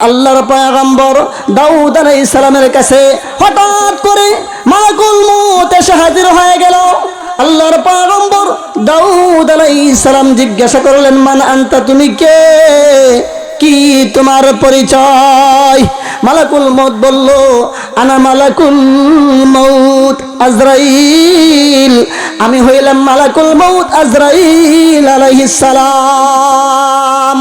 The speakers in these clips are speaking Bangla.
আল্লাহর পয়গম্বর দাউদ আলাইহিস সালামের কাছে হঠাৎ করে মালাকুল মউত এসে হাজির হয়ে গেল। আল্লাহর পয়গম্বর দাউদ আলাইহিস সালাম জিজ্ঞাসা করলেন, মান আনতা, তুমি কে, কি তোমার পরিচয়? মালাকুল মউত বলল, আনা মালাকুল মউত আজরাইল, আমি হইলাম মালাকুল মউত আজরাইল আলাইহিস সালাম।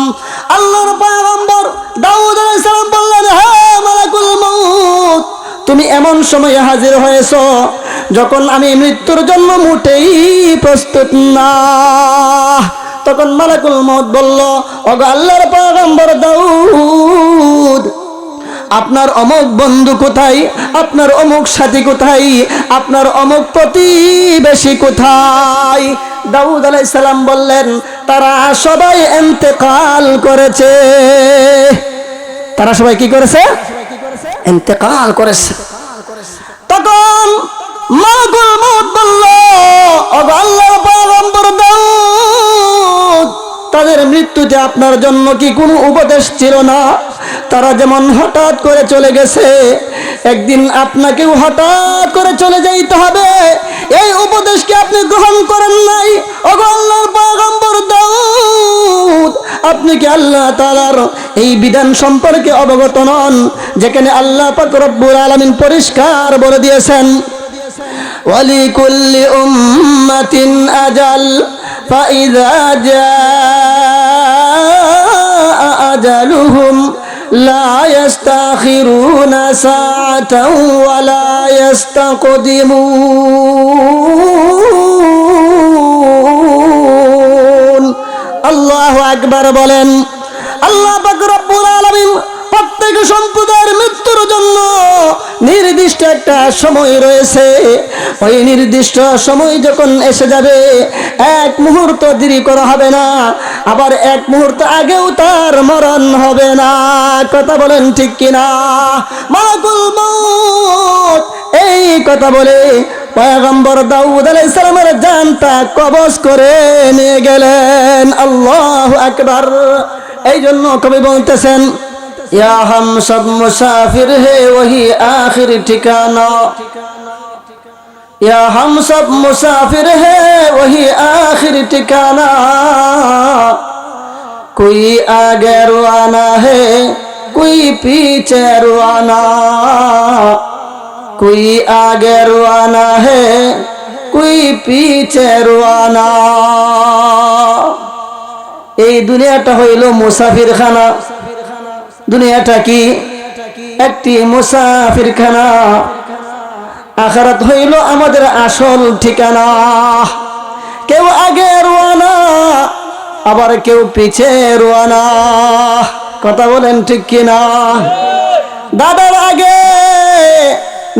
আল্লাহর পয়গম্বর দাউদ আলাইহিস সালাম বললেন, হ্যাঁ মালাকুল মউত, তুমি এমন সময়ে হাজির হয়েছো যখন আমি মৃত্যুর জন্য মোটেই প্রস্তুত না। তখন মালাকুল মউত বলল, ওগো আল্লাহর পয়গম্বর দাউদ, আপনার অমুক বন্ধু কোথায়, আপনার অমুক সাথী কোথায়, আপনার অমুক প্রতিবেশী কোথায়? দাউদ আলাইহিস সালাম বললেন, তারা সবাই ইন্তেকাল করেছে। তারা সবাই কি করেছে? ইন্তেকাল করেছে। তখন মালাকুল মউত বলল, ওগো আল্লাহর পয়গম্বর দাউদ, তাদের মৃত্যুতে আপনার জন্য কি কোনো উপদেশ ছিল না? তারা যেমন হঠাৎ করে চলে গেছে, একদিন আপনাকেও হঠাৎ করে চলে যাইতে হবে, এই উপদেশ কি আপনি গ্রহণ করেন নাই? ওগো আল্লাহর পয়গম্বর দাউদ, আপনি কি আল্লাহ তাআলার এই বিধান সম্পর্কে অবগত নন, যেখানে আল্লাহ পাক রব্বুল আলামিন পরিষ্কার বলে দিয়েছেন, ওয়ালিকুল্লি উম্মাতিন আজাল ফাইযা জাআ আজালুহুম লা ইস্তাখিরুনা সাআতাও ওয়া লা ইস্তাকদিমুন। আল্লাহু আকবার বলেন। আল্লাহ পাক রব্বুল আলামিন প্রত্যেক সম্প্রদায়ের মৃত্যুর জন্য নির্দিষ্ট একটা সময় রয়েছে। ওই নির্দিষ্ট সময় যখন এসে যাবে, এক মুহূর্ত দেরি করা হবে না, আবার এক মুহূর্ত আগেও তার মরণ হবে না। কথা বলেন ঠিক কিনা? মালাকুল মউত এই কথা বলে পয়গম্বর দাউদ আলাইহিস সালামের জানটা কবজ করে নিয়ে গেলেন। আল্লাহু আকবার। এই জন্য কবি বলতেছেন, या हम सब मुसाफिर है वही आखिर ठिकाना, या हम सब मुसाफिर है वही आखिर ठिकाना, कोई आगे रुआना है कोई पीछे रुआना, कोई आगे रुआना है कोई पीछे रुआना। এই দুনিয়াটা হইল মুসাফির খানা। দুনিয়াটা কি? একটি মুসাফিরখানা। আখিরাত হইল আমাদের আসল ঠিকানা। কেউ আগে রওনা, আবার কেউ পিছে রওনা। কথা বলেন ঠিক কিনা? দাদার আগে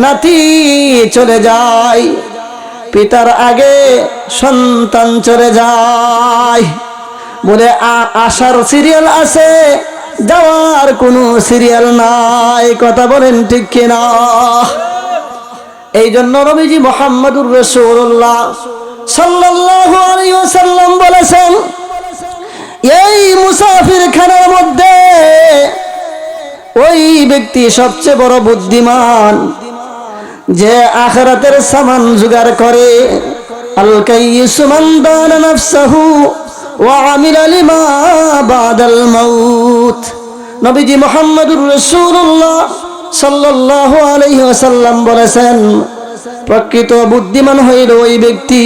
নাতি চলে যায়, পিতার আগে সন্তান চলে যায়। বলে আসার সিরিয়াল আছে, যাওয়ার কোনো সিরিয়াল নাই। কথা বলেন ঠিক কিনা? এই জন্য নবীজি মুহাম্মদুর রাসূলুল্লাহ সাল্লাল্লাহু আলাইহি ওয়াসাল্লাম বলেছেন, এই মুসাফিরখানার মধ্যে ওই ব্যক্তি সবচেয়ে বড় বুদ্ধিমান, যে আখিরাতের সামান জোগাড় করে। আল কাইয়িসু মান দানা নাফসাহু ওয়া আমিলা লিমা বাদাল মাউত। নবীজি মুহাম্মদুর রাসূলুল্লাহ সাল্লাল্লাহু আলাইহি ওয়াসাল্লাম বলেছেন, প্রকৃত বুদ্ধিমান হইল ওই ব্যক্তি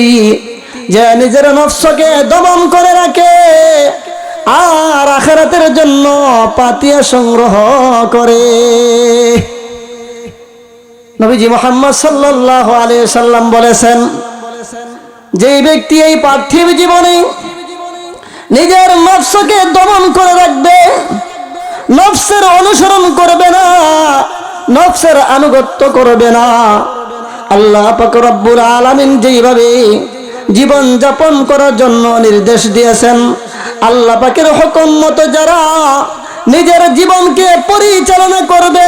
যে নিজের নফসকে দমন করে রাখে আর আখিরাতের জন্য পাতিয়া সংগ্রহ করে। নবীজি মুহাম্মদ সাল্লাল্লাহু আলাইহি ওয়াসাল্লাম বলেছেন, যেই ব্যক্তি এই পার্থিব জীবনে নিজের নফসকে দমন করে রাখবে, নফসের অনুসরণ করবে না, নফসের আনুগত্য করবে না, আল্লাহ পাক রব্বুল আলামিন যেইভাবে জীবন যাপন করার জন্য নির্দেশ দিয়েছেন, আল্লাহ পাকের হুকুম মতো যারা নিজের জীবনকে পরিচালনা করবে,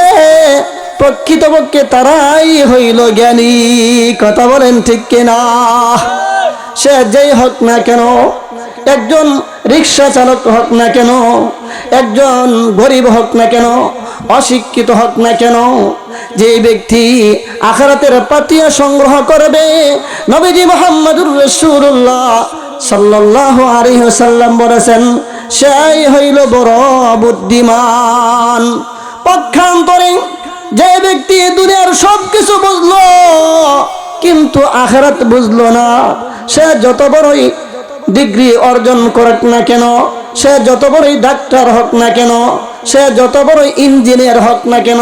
প্রকৃতপক্ষে তারাই হইল জ্ঞানী। কথা বলেন ঠিক কিনা? সে যেই হোক না কেন, একজন রিক্সা চালক হোক না কেন, একজন গরিব হোক না কেন, অশিক্ষিত হোক না কেন, যে ব্যক্তি আখিরাতের পাতিয়া সংগ্রহ করবে, নবীজি মুহাম্মদুর রাসূলুল্লাহ সাল্লাল্লাহু আলাইহি ওয়াসাল্লাম বলেছেন, সেই হইল বড় বুদ্ধিমান। পক্ষান্তরে যে ব্যক্তি দুনিয়ার সব কিছু বুঝলো কিন্তু আখিরাত বুঝলো না, সে যত বড়ই ডিগ্রি অর্জন করুক না কেন, সে যত বড়ই ডাক্তার হোক না কেন, সে যত বড়ই ইঞ্জিনিয়ার হোক না কেন,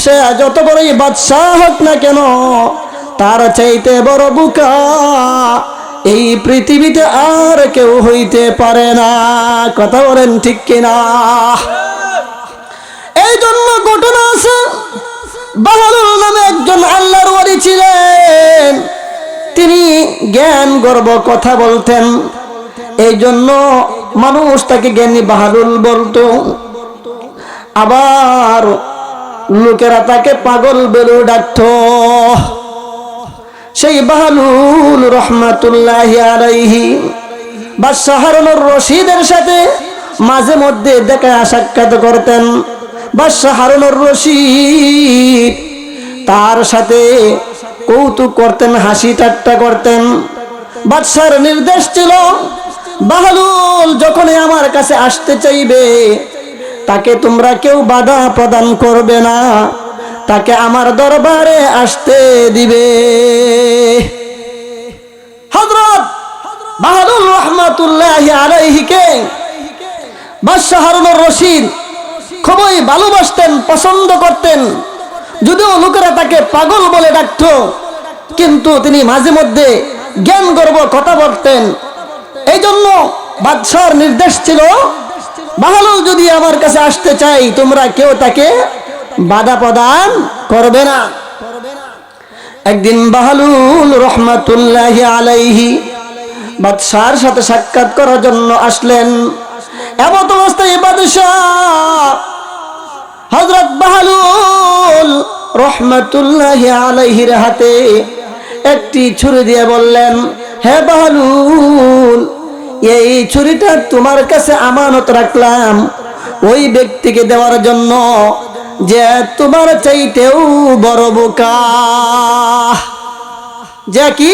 সে যত বড়ই বাদশাহ হোক না কেন, তার চাইতে বড় বোকা এই পৃথিবীতে আর কেউ হইতে পারে না। কথা বলেন ঠিক কিনা? এই জন্য ঘটনা আছে, বাহালুল নামে একজন আল্লাহর ওলি ছিলেন, তিনি জ্ঞান গর্ব কথা বলতেন, এই জন্য মানুষ তাকে জ্ঞানী বাহালুল বলতো। আবার লোকেরা তাকে পাগল বলে ডাকতো। সেই বাহালুল রহমাতুল্লাহি আলাইহি বাদশাহ হারুনুর রশিদের সাথে মাঝে মধ্যে দেখা সাক্ষাৎ করতেন। বাদশাহ হারুনুর রশিদ তার সাথে কৌতুক করতেন, হাসি ঠাট্টা করতেন। বাদশার নির্দেশ ছিল, বাহালুল যখনই আমার কাছে আসতে চাইবে তাকে তোমরা কেউ বাধা প্রদান করবে না, তাকে আমার দরবারে আসতে দিবে। হযরত বাহালুল রহমাতুল্লাহি আলাইহিকে বাদশাহ হারুনুর রশিদ খুবই ভালোবাসতেন, পছন্দ করতেন। যদিও লোকেরা তাকে পাগল বলে ডাকত, কিন্তু তিনি মাঝে মধ্যে জ্ঞান গর্ব কথা বলতেন। এই জন্য বাদশাহর নির্দেশ ছিল, বাহালুল যদি আমার কাছে আসতে চাই তোমরা কেউ তাকে বাধা প্রদান করবে না। একদিন বাহালুল রহমাতুল্লাহি আলাইহি বাদশাহর সাথে সাক্ষাৎ করার জন্য আসলেন। এমত অবস্থায় বাদশাহ হযরত বাহালুল রহমাতুল্লাহি আলাইহির হাতে একটি ছুরি দিয়ে বললেন, হে বাহালুল, এই ছুরিটা তোমার কাছে আমানত রাখলাম ওই ব্যক্তিকে দেওয়ার জন্য যে তোমার চাইতেও বড় বোকা। যে কি?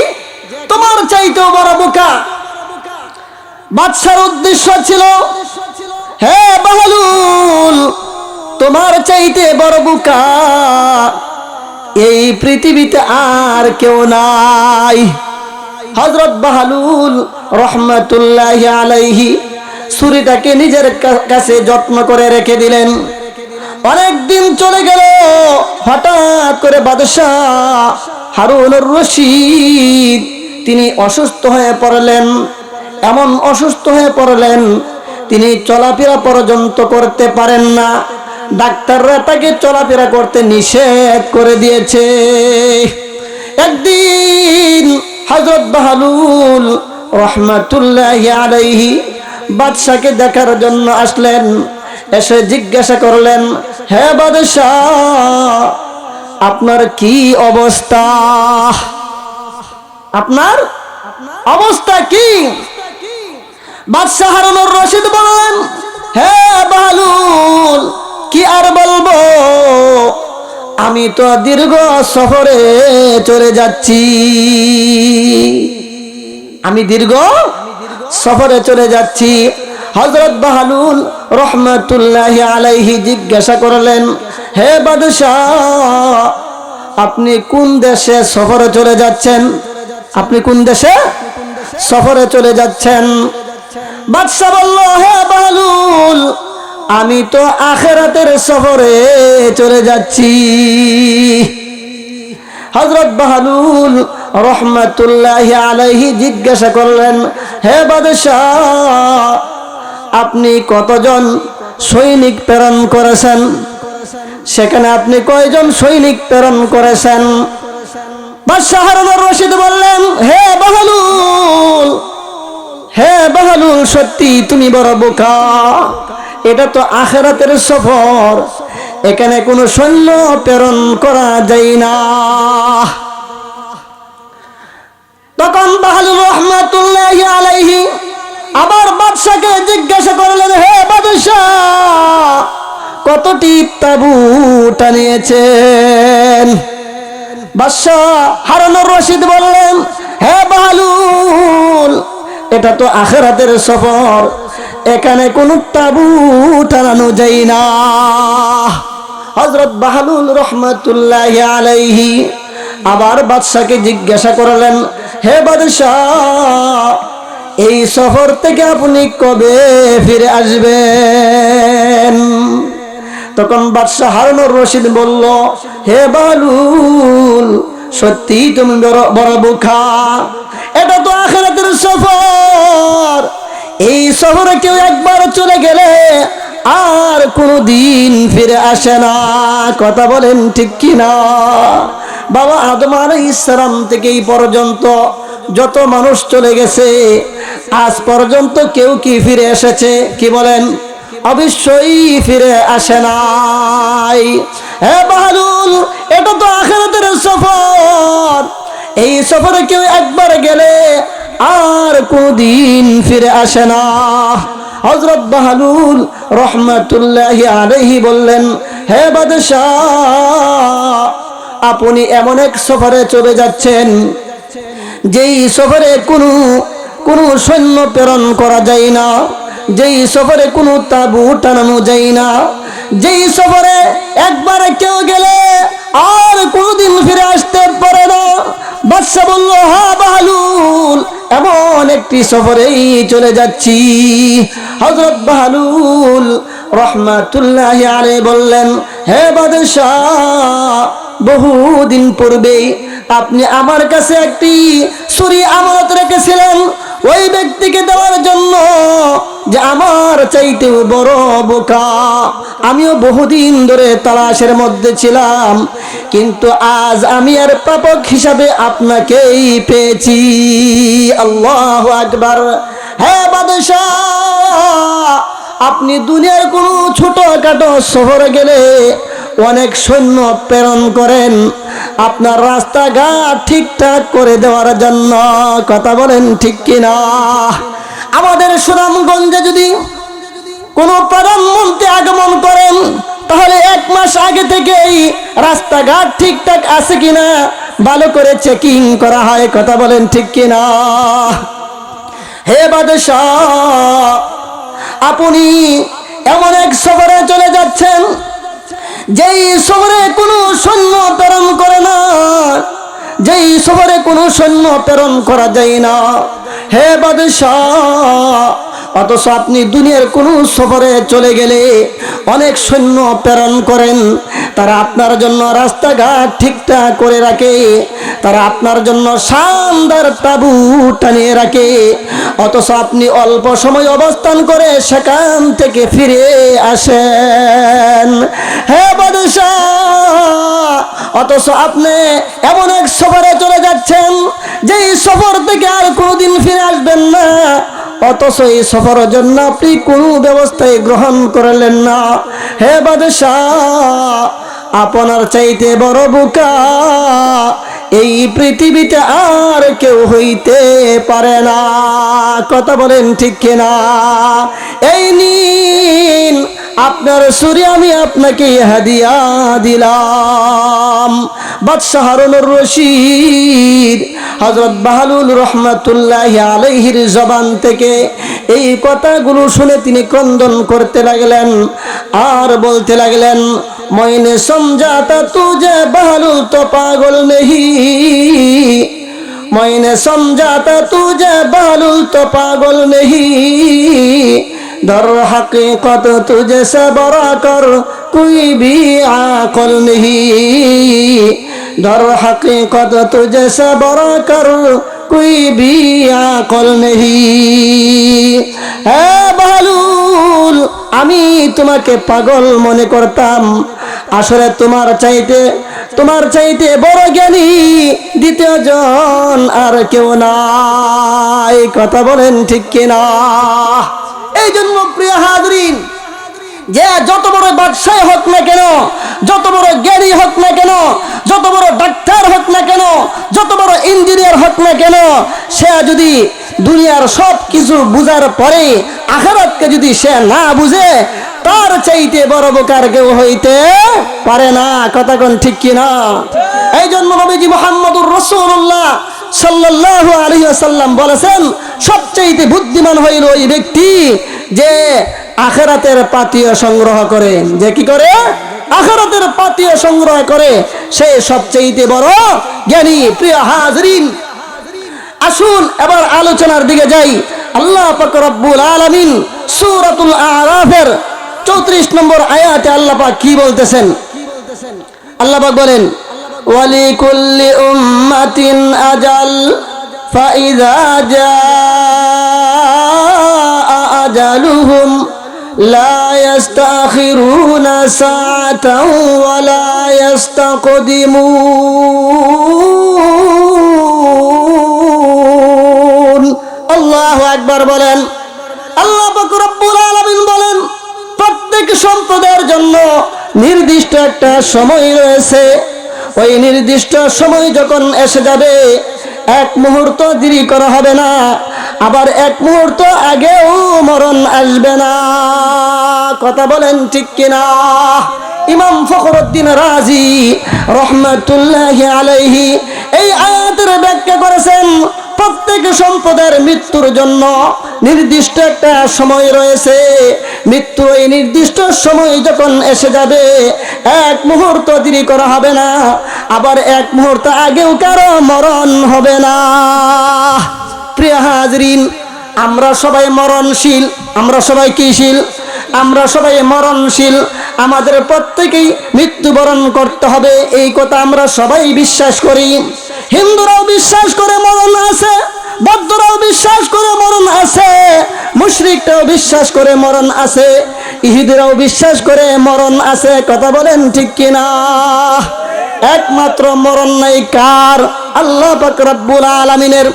তোমার চাইতেও বড় বোকা। বাদশার উদ্দেশ্য ছিল, হে বাহালুল, তোমার চাইতে বড় বোকা এই পৃথিবীতে আর কেউ নাই। হযরত বাহালুল রহমাতুল্লাহি আলাইহি ছুরিটাকে নিজের কাছে যত্ন করে রেখে দিলেন। অনেক দিন চলে গেল। হঠাৎ করে বাদশাহ হারুনুর রশিদ তিনি অসুস্থ হয়ে পড়লেন। এমন অসুস্থ হয়ে পড়লেন তিনি চলাফেরা পর্যন্ত করতে পারেন না। ডাক্তাররা তাকে চলাফেরা করতে নিষেধ করে দিয়েছে। একদিন হযরত বাহালুল রহমাতুল্লাহি আলাইহি বাদশাকে দেখার জন্য আসলেন। এসে জিজ্ঞাসা করলেন, হে বাদশাহ, আপনার কি অবস্থা? আপনার অবস্থা কি? বাদশাহ হারুনুর রশিদ বললেন, হে বাহালুল, কি আর বলবো, আমি তো দীর্ঘ সফরে চলে যাচ্ছি। আমি দীর্ঘ সফরে চলে যাচ্ছি। হযরত বাহালুল রহমাতুল্লাহি আলাইহি জিজ্ঞাসা করলেন, হে বাদশাহ, আপনি কোন দেশে সফরে চলে যাচ্ছেন? আপনি কোন দেশে সফরে চলে যাচ্ছেন? বাদশাহ বলল, হে বাহালুল, আমি তো আখিরাতের সফরে চলে যাচ্ছি। হযরত বাহালুল রহমাতুল্লাহি আলাইহি জিজ্ঞাসা করলেন, হে বাদশাহ, আপনি কতজন সৈনিক প্রেরণ করেছেন? সেখানে আপনি কয়জন সৈনিক প্রেরণ করেছেন? বাদশাহ হারুনুর রশিদ বললেন, হে বাহালুল, সত্যি তুমি বড় বোকা। এটা তো আখিরাতের সফর, এখানে কোনো সৈন্য প্রেরণ করা যায় না। তখন বাহালুল রহমাতুল্লাহি আলাইহি আবার বাদশাকে জিজ্ঞাসা করলেন, হে বাদশাহ, কতটি তাঁবুত নিয়েছেন? বাদশাহ হারুনুর রশিদ বললেন, হে বাহলুল, এটা তো আখিরাতের সফর, এখানে কোনো তাঁবুত আনানো যায় না। হযরত বাহলুল রহমাতুল্লাহি আলাইহি আবার বাদশাকে জিজ্ঞাসা করলেন, হে বাদশাহ, এই সফর থেকে আপনি কবে ফিরে আসবেন? তখন বাদশাহ হারুনুর রশিদ বলল, হে বাহলুল, সত্যি তুমি বড় বোকা, এটা তো আখিরাতের সফর। এই সফরে কেউ একবার চলে গেলে আর কোনদিন ফিরে আসে না। কথা বলেন ঠিক কিনা? বাবা আদম আলাইহিস সালাম থেকে এই পর্যন্ত যত মানুষ চলে গেছে, আজ পর্যন্ত কেউ কি ফিরে এসেছে? কি বলেন? অবশ্যই ফিরে আসে নাই। হে বাহলুল, এটা তো আখিরাতের সফর। এই সফরে কেউ একবার গেলে আর কোনদিন ফিরে আসে না। হযরত বাহলুল রহমাতুল্লাহি আলাইহি বললেন, হে বাদশাহ, আপনি এমন এক সফরে চলে যাচ্ছেন যেই সফরে কোনো সৈন্য প্রেরণ করা যায় না, যেই সফরে কোনো তাঁবুত টানানো যায় না, যেই সফরে একবার কেউ গেলে আর কোনদিন ফিরে আসতে পারে না। বাদশা বলল, হ্যাঁ বাহলুল, এমন একটি সফরেই চলে যাচ্ছি। হযরত বাহলুল রহমাতুল্লাহি আলাইহি বললেন, হে বাদশাহ, বহুদিন পূর্বে আপনি আমার কাছে একটি ছুরি আমানত রেখেছিলেন ওই ব্যক্তিকে দেওয়ার জন্য, যে আমার চাইতেও বড় বোকা। আমিও বহুদিন ধরে তালাশের মধ্যে ছিলাম, কিন্তু আজ আমি আর পাপক হিসাবে আপনাকেই পেয়েছি। আল্লাহু আকবার। হে বাদশাহ, আপনি দুনিয়ার কোনো ছোটখাটো শহরে গেলে অনেক সৈন্য প্রেরণ করেন আপনার রাস্তাঘাট ঠিকঠাক করে দেওয়ার জন্য। কথা বলেন ঠিক কিনা? আমাদের সুনামগঞ্জে যদি কোনো প্রধানমন্ত্রী আগমন করেন, তাহলে 1 মাস আগে থেকেই রাস্তাঘাট ঠিকঠাক আছে কিনা ভালো করে চেকিং করা হয়। কথা বলেন ঠিক কিনা? হে বাদশাহ, আপনি এমন এক সফরে চলে যাচ্ছেন যেই সফরে কোনো সৈন্য প্রেরণ করে না, যেই সফরে কোনো সৈন্য প্রেরণ করা যায় না। হে বাদশাহ, অথচ আপনি দুনিয়ার কোনো সফরে চলে গেলে অনেক সৈন্য প্রেরণ করেন, তারা আপনার জন্য রাস্তাঘাট ঠিকঠাক করে রাখে, তারা আপনার জন্য শানদার তাঁবুত টানিয়ে রাখে, অথচ আপনি অল্প সময় অবস্থান করে সেখান থেকে ফিরে আসেন। হে বাদশাহ, অথচ আপনি এমন এক সফরে চলে যাচ্ছেন যেই সফর থেকে আর কোনোদিন ফিরে আসবেন না, অথচ এই সফরের জন্য আপনি কোনো ব্যবস্থাই গ্রহণ করলেন না। হে বাদশাহ, আপনার চাইতে বড় বোকা এই পৃথিবীতে আর কেউ হইতে পারে না। কথা বলেন ঠিক কিনা? এই নিন আপনার ছুরি, আমি আপনাকে হাদিয়া দিলাম। বাদশাহ হারুনুর রশিদ হযরত বাহলুল রহমাতুল্লাহি আলাইহির জবান থেকে এই কথাগুলো শুনে তিনি ক্রন্দন করতে লাগলেন আর বলতে লাগলেন, मैंने समझा था तुझे बहलुल तो पागल नहीं, मैंने समझा था तुझे बहलुल तो पागल नहीं, दर हकीकत तुझे से बड़ा कर कोई भी आकल नहीं, दर हकीकत तुझे से बड़ा कर कोई भी आकल नहीं। है बहलुल, আমি তোমাকে পাগল মনে করতাম, আসলে তোমার চাইতে বড় জ্ঞানী দ্বিতীয় জন আর কেউ নাই। কথা বলেন ঠিক কিনা? এই জন্য প্রিয় হাজরিন, যে যত বড় বাদশাহ হোক না কেন, যত বড় জ্ঞানী হোক না কেন, যত বড় ডাক্তার হোক না কেন, যত বড় ইঞ্জিনিয়ার হোক না কেন, সে যদি দুনিয়ার সব কিছু বুঝার পরে আখিরাতকে যদি সে না বুঝে, তার চাইতে বড় বোকার কেউ হইতে পারে না। কথা কোন ঠিক কিনা? এই জন্য নবীজি মুহাম্মদুর রাসূলুল্লাহ সাল্লাল্লাহু আলাইহি ওয়াসাল্লাম বলেছেন, সবচাইতে বুদ্ধিমান হইল ওই ব্যক্তি যে আখিরাতের পাথেয় সংগ্রহ করে। যে কি করে? আখিরাতের পাথেয় সংগ্রহ করে, সে সবচাইতে বড় জ্ঞানী। প্রিয় হাজরিন, আসুন এবার আলোচনার দিকে যাই। আল্লাহ পাক রব্বুল আলামিন সূরাতুল আরাফের 34 নম্বর আয়াতে আল্লাহ পাক কি বলতেছেন? আল্লাহ পাক বলেন, ওয়ালিকুল্লি উম্মাতিন আজাল ফাইযা জাআ আজালুহুম লা ইস্তাখিরুনা সাআতাও ওয়া লা ইস্তাকদিমুন। আল্লাহু আকবার বলেন। আল্লাহ পাক রব্বুল আলামিন বলেন, প্রত্যেক সম্প্রদায়ের জন্য নির্দিষ্ট একটা সময় রয়েছে। ওই নির্দিষ্ট সময় যখন এসে যাবে, এক মুহূর্ত দেরি করা হবে না, আবার এক মুহূর্ত আগেও মরণ আসবে না। কথা বলেন ঠিক কিনা? ইমাম ফখরুদ্দিন রাজি রহমাতুল্লাহি আলাইহি এই আয়াতের ব্যাখ্যা করেছেন, প্রত্যেক সম্প্রদায়ের মৃত্যুর জন্য নির্দিষ্ট একটা সময় রয়েছে। মৃত্যু এই নির্দিষ্ট সময় যখন এসে যাবে, এক মুহূর্ত দেরি করা হবে না, আবার এক মুহূর্ত আগেও কারো মরণ হবে না। প্রিয় হাজরিন, আমরা সবাই মরণশীল। আমরা সবাই কিশীল? আমরা সবাই মরণশীল। আমাদের প্রত্যেকেই মৃত্যুবরণ করতে হবে, এই কথা আমরা সবাই বিশ্বাস করি। হিন্দুরাও বিশ্বাস করে মরণ আছে, বৌদ্ধরাও বিশ্বাস করে মরণ আছে, মুশরিকরাও বিশ্বাস করে মরণ আছে, ইহুদিরাও বিশ্বাস করে মরণ আছে। কথা বলেন ঠিক কিনা? একমাত্র মরণ নাই কার? আল্লাহ পাক রব্বুল আলামিনের।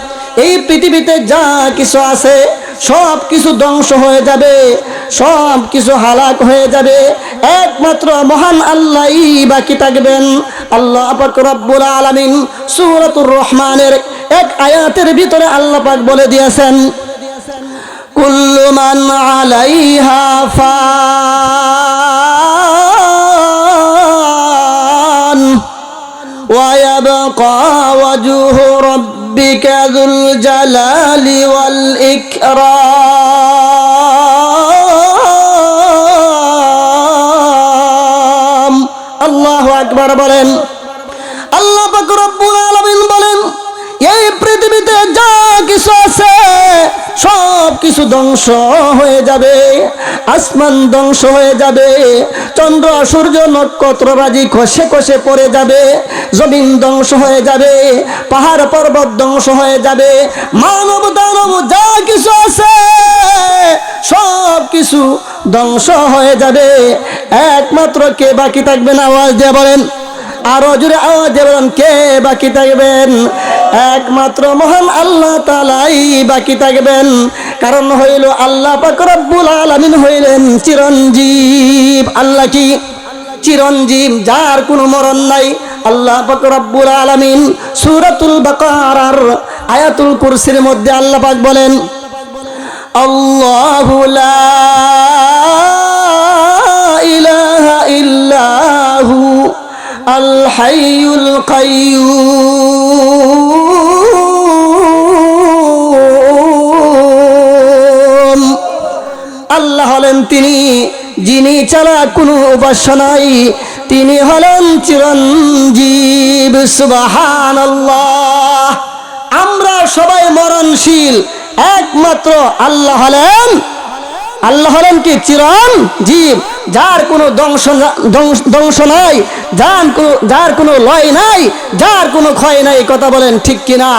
এই পৃথিবীতে যা কিছু আছে সব কিছু ধ্বংস হয়ে যাবে, সব কিছু হালাক হয়ে যাবে, একমাত্র মহান আল্লাহই বাকি থাকবেন। আল্লাহ পাক রব্বুল আলামিন সূরাতুর রহমানের এক আয়াতের ভিতরে আল্লাহ পাক বলে দিয়েছেন, কুল্লু মান আলাইহা ফান ওয়া ইয়াবকা ওয়াজহু রাব্বিকা যুল জালালি ওয়াল ইকরাম। আল্লাহু আকবার বলেন। আল্লাহ পাক রব্বুল আলামিন বলেন, এই পৃথিবীতে যা কিছু আছে সব কিছু ধ্বংস হয়ে যাবে, আসমান ধ্বংস হয়ে যাবে, চন্দ্র সূর্য নক্ষত্ররাজি খসে খসে পড়ে যাবে, জমিন ধ্বংস হয়ে যাবে, পাহাড় পর্বত ধ্বংস হয়ে যাবে, মানব দানব যা কিছু আছে সব কিছু ধ্বংস হয়ে যাবে, একমাত্র কে বাকি থাকবেন? আওয়াজ দিয়ে বলেন, আরো জোরে আওয়াজ দিয়ে বলেন, কে বাকি থাকবেন? একমাত্র মহান আল্লাহ তাআলাই বাকি থাকবেন। কারণ হইল আল্লাহ পাক রব্বুল আলামিন হইলেন চিরঞ্জীব। আল্লাহ কি? চিরঞ্জীব, যার কোনো মরণ নাই। আল্লাহ পাক রব্বুল আলামিন সূরাতুল বাকারার আয়াতুল কুরসির মধ্যে আল্লাহ পাক বলেন, আল্লাহু লা ইলাহা ইল্লাহু আল হাইয়ুল কাইয়্যুম। আল্লাহ হলেন তিনি যিনি ছাড়া কোনো উপাস্য নাই, তিনি হলেন চিরঞ্জীব। সুবহানাল্লাহ। আমরা সবাই মরণশীল, একমাত্র আল্লাহ হলেন কি? চিরঞ্জীব, যার কোনো ধ্বংস নাই, যার কোনো লয় নাই, যার কোনো ক্ষয় নাই। কথা বলেন ঠিক কিনা?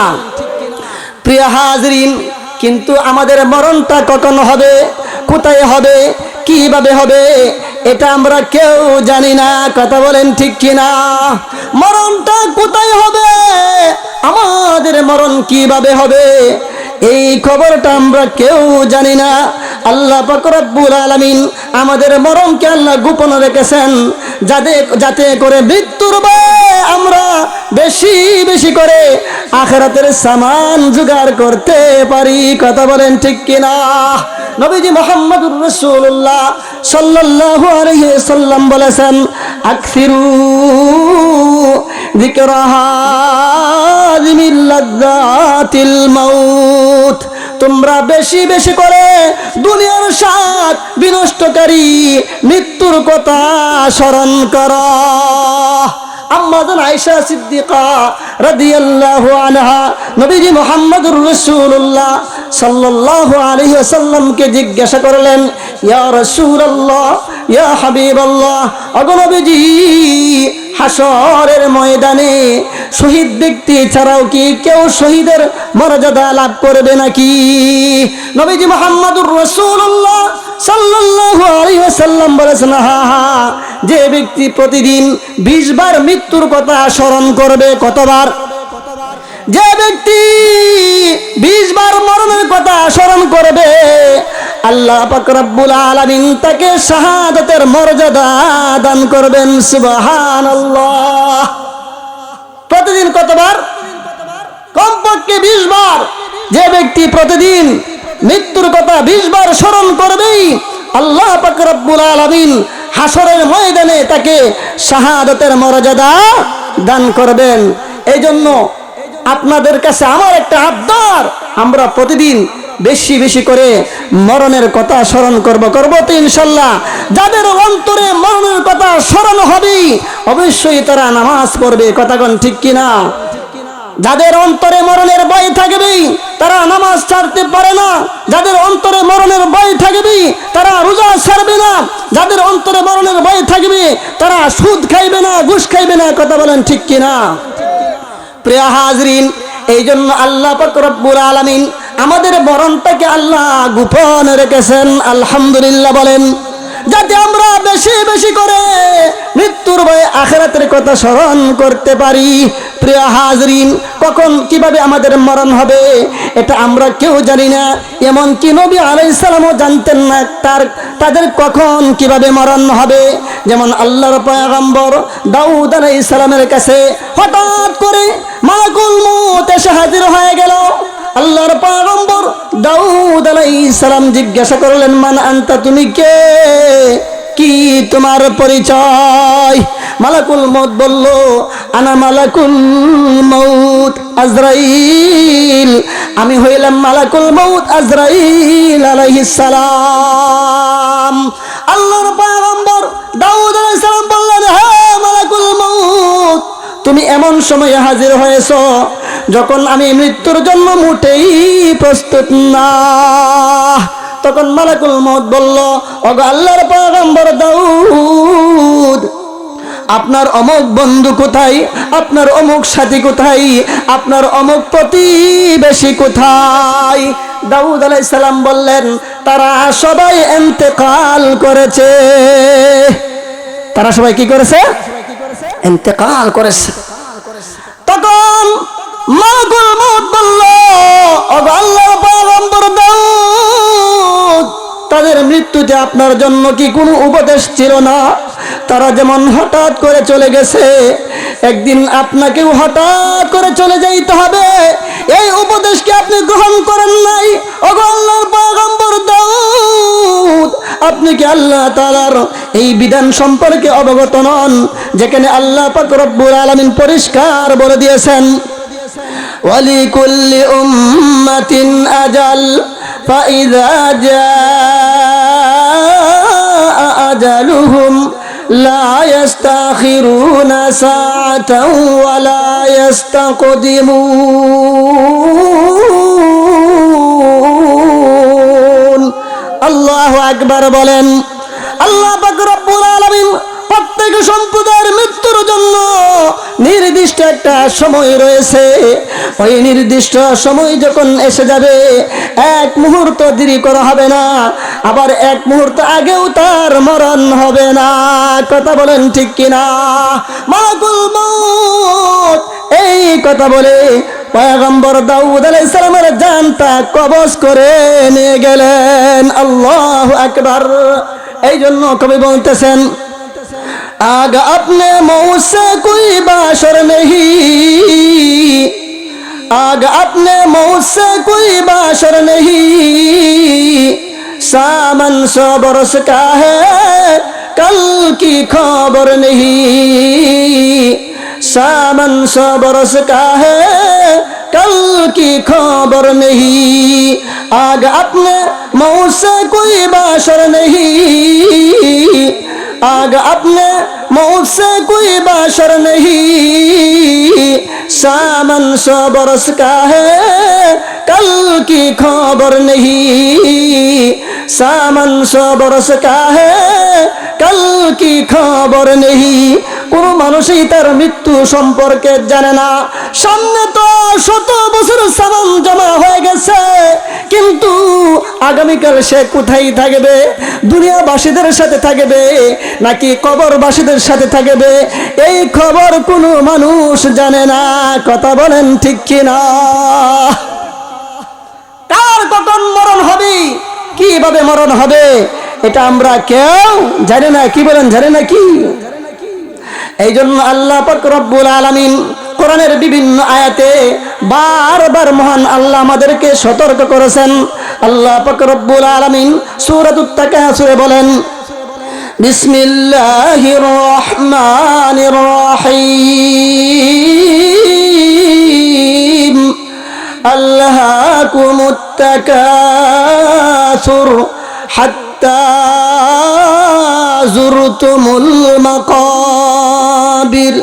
প্রিয় হাজরিন, কিন্তু আমাদের মরণটা কখন হবে, কোথায় হবে, কিভাবে হবে, এটা আমরা কেউ জানি না। কথা বলেন ঠিক কিনা? মরণটা কোথায় হবে, আমাদের মরণ কিভাবে হবে, এই খবরটা আমরা কেউ জানি না। আল্লাহ পাক রব্বুল আলামিন আমাদের মরণকে আল্লাহ গোপন রেখেছেন, যাতে করে মৃত্যুর ভয়ে আমরা বেশি বেশি করে আখিরাতের সামান জোগাড় করতে পারি। কথা বলেন ঠিক কিনা? নবীজি মুহাম্মদুর রাসূলুল্লাহ সাল্লাল্লাহু আলাইহি সাল্লাম বলেছেন, আকসিরু যিকরাহা মিন লাযযাতিল মাউত, তোমরা বেশি বেশি করে দুনিয়ার স্বাদ বিনষ্টকারী মৃত্যুর কথা স্মরণ করো। আম্মা জান আয়েশা সিদ্দিকা রাদিয়াল্লাহু আনহা নবীজি মুহাম্মদুর রাসূলুল্লাহ সাল্লাল্লাহু আলাইহি ওয়াসাল্লামকে জিজ্ঞাসা করলেন, ইয়া রাসূলুল্লাহ, ইয়া হাবিবাল্লাহ, ওগো নবীজি, হাসরের ময়দানে শহীদ ব্যক্তি ছাড়াও কি কেউ শহীদের মর্যাদা লাভ করবে নাকি? নবীজি মুহাম্মদুর রাসূলুল্লাহ সাল্লাল্লাহু আলাইহি ওয়াসাল্লাম বলেছেন, হ্যাঁ, যে ব্যক্তি প্রতিদিন 20 বার মৃত্যুর কথা স্মরণ করবে। কতবার? যে ব্যক্তি 20 বার মরণের কথা স্মরণ করবে, আল্লাহ পাক রব্বুল আলামিন তাকে শাহাদাতের মর্যাদা দান করবেন। সুবহানাল্লাহ। প্রতিদিন কতবার? কমপক্ষে 20 বার। যে ব্যক্তি প্রতিদিন মৃত্যুর কথা 20 বার স্মরণ করবেই, আল্লাহ পাক রব্বুল আলামিন হাসরের ময়দানে তাকে শাহাদাতের মর্যাদা দান করবেন। এই জন্য আপনাদের কাছে আমার একটা আবদার, আমরা প্রতিদিন বেশি বেশি করে মরণের কথা স্মরণ করব তো ইনশাল্লাহ। যাদের অন্তরে মরণের কথা স্মরণ হবে অবশ্যই তারা নামাজ পড়বে। কথা কোন ঠিক কিনা? যাদের অন্তরে মরণের ভয় থাকবে তারা নামাজ ছাড়তে পারে না। যাদের অন্তরে মরণের ভয় থাকবে তারা রোজা ছাড়বে না। যাদের অন্তরে মরণের ভয় থাকবে তারা সুদ খাইবে না, ঘুষ খাইবে না। কথা বলেন ঠিক কিনা? প্রিয় হাজরিন, এই জন্য আল্লাহ পাক রব্বুল আলামিন আমাদের মরণটাকে আল্লাহ গোপন রেখেছেন। আলহামদুলিল্লাহ বলেন, যাতে আমরা বেশি বেশি করে মৃত্যুর ভয়ে আখিরাতের কথা স্মরণ করতে পারি। প্রিয় হাজরিন, কখন কিভাবে আমাদের মরণ হবে এটা আমরা কেউ জানি না। এমনকি নবী আলাইহিস সালামও জানতেন না তাদের কখন কিভাবে মরণ হবে। যেমন আল্লাহর পয়গম্বর দাউদ আলাইহিস সালামের কাছে হঠাৎ করে মালাকুল মউত এসে হাজির হয়ে গেল। আল্লাহর পয়গম্বর দাউদ আলাইহিস সালাম জিজ্ঞাসা করলেন, মান আনতা, তুমি কে, কি তোমার পরিচয়? মালাকুল মউত বলল, আনা মালাকুল মউত আজরাইল, আমি হইলাম মালাকুল মউত আজরাইল আলাইহিস সালাম। আল্লাহর পয়গম্বর দাউদ আলাইহিস সালাম বললেন, হ্যাঁ মালাকুল মউত, তুমি এমন সময়ে হাজির হয়েছো যখন আমি মৃত্যুর জন্য মোটেই প্রস্তুত না। তখন মালাকুল মউত বলল, ওগো আল্লাহর পয়গম্বর দাউদ, আপনার অমুক বন্ধু কোথায়? আপনার অমুক সাথী কোথায়? আপনার অমুক প্রতিবেশী কোথায়? দাউদ আলাইহিস সালাম বললেন, তারা সবাই ইন্তেকাল করেছে। তারা সবাই কি করেছে? ইন্তেকাল করেছে। তখন মালাকুল মউত বলল, ওগো আল্লাহর পয়গম্বর দাউদ, তাদের মৃত্যুতে আপনার জন্য কি কোনো উপদেশ ছিল না? তারা যেমন হঠাৎ করে চলে গেছে, একদিন আপনাকেও হঠাৎ করে চলে যাইতে হবে। এই উপদেশ কি আপনি গ্রহণ করেন নাই? ওগো আল্লাহর পয়গম্বর দাউদ, আপনি কি আল্লাহ তাআলার এই বিধান সম্পর্কে অবগত নন, যেখানে আল্লাহ পাক রব্বুল আলামিন পরিষ্কার বলে দিয়েছেন, ওয়ালিকুল্লি উম্মাতিন আজাল ফাইযা জাআ আজালুহুম লা ইস্তাখিরুনা সাআতাও ওয়া লা ইস্তাকদিমুন। আল্লাহু আকবার বলেন। আল্লাহ পাক রব্বুল আলামিন প্রত্যেক সম্প্রদায়ের মৃত্যুর জন্য নির্দিষ্ট একটা সময় রয়েছে। ওই নির্দিষ্ট সময় যখন এসে যাবে, এক মুহূর্ত দেরি করা হবে না, আবার এক মুহূর্ত আগেও তার মরণ হবে না। কথা বলেন ঠিক কিনা? মালাকুল মউত এই কথা বলে পয়গম্বর দাউদ আলাইহিস সালামের জানটা কবজ করে নিয়ে গেলেন। আল্লাহু আকবার। এই জন্য কবি বলতেছেন, आग अपने मुंह से कोई बाशर नहीं, आग अपने मुंह से कोई बाशर नहीं, सामन 100 बरस का है कल की खबर नहीं, सामन 100 बरस का है कल की खबर नहीं, आग अपने मुंह से कोई बाशर नहीं, आग अपने मुंह से कोई बाशर नहीं, सामन 100 बरस का है कल की खबर नहीं, सामन 100 बरस का है कल की खबर नहीं। কোন মানুষই তার মৃত্যু সম্পর্কে জানে না। সামনে তো 100 বছর সামান জমা হয়ে গেছে, কিন্তু আগামীকাল সে কোথায় থাকবে? দুনিয়াবাসীদের সাথে থাকবে নাকি কবরবাসীদের সাথে থাকবে, এই খবর কোনো মানুষ জানে না। কথা বলেন ঠিক কি না? কার কখন মরণ হবে, কিভাবে মরণ হবে, এটা আমরা কেউ জানি না। কি বলেন, জানে না কি? এই জন্য আল্লাহ পাক রব্বুল আলামিন কোরআনের বিভিন্ন আয়াতে বারবার মহান আল্লাহ আমাদেরকে সতর্ক করেছেন। আল্লাহ পাক রব্বুল আলামিন সূরাতুত তাকাসুরে বলেন, বিসমিল্লাহির রহমানির রহিম, আল্লাহাকুমুত তাকাসুর হাত্তা যুরতুমুল মাকাবির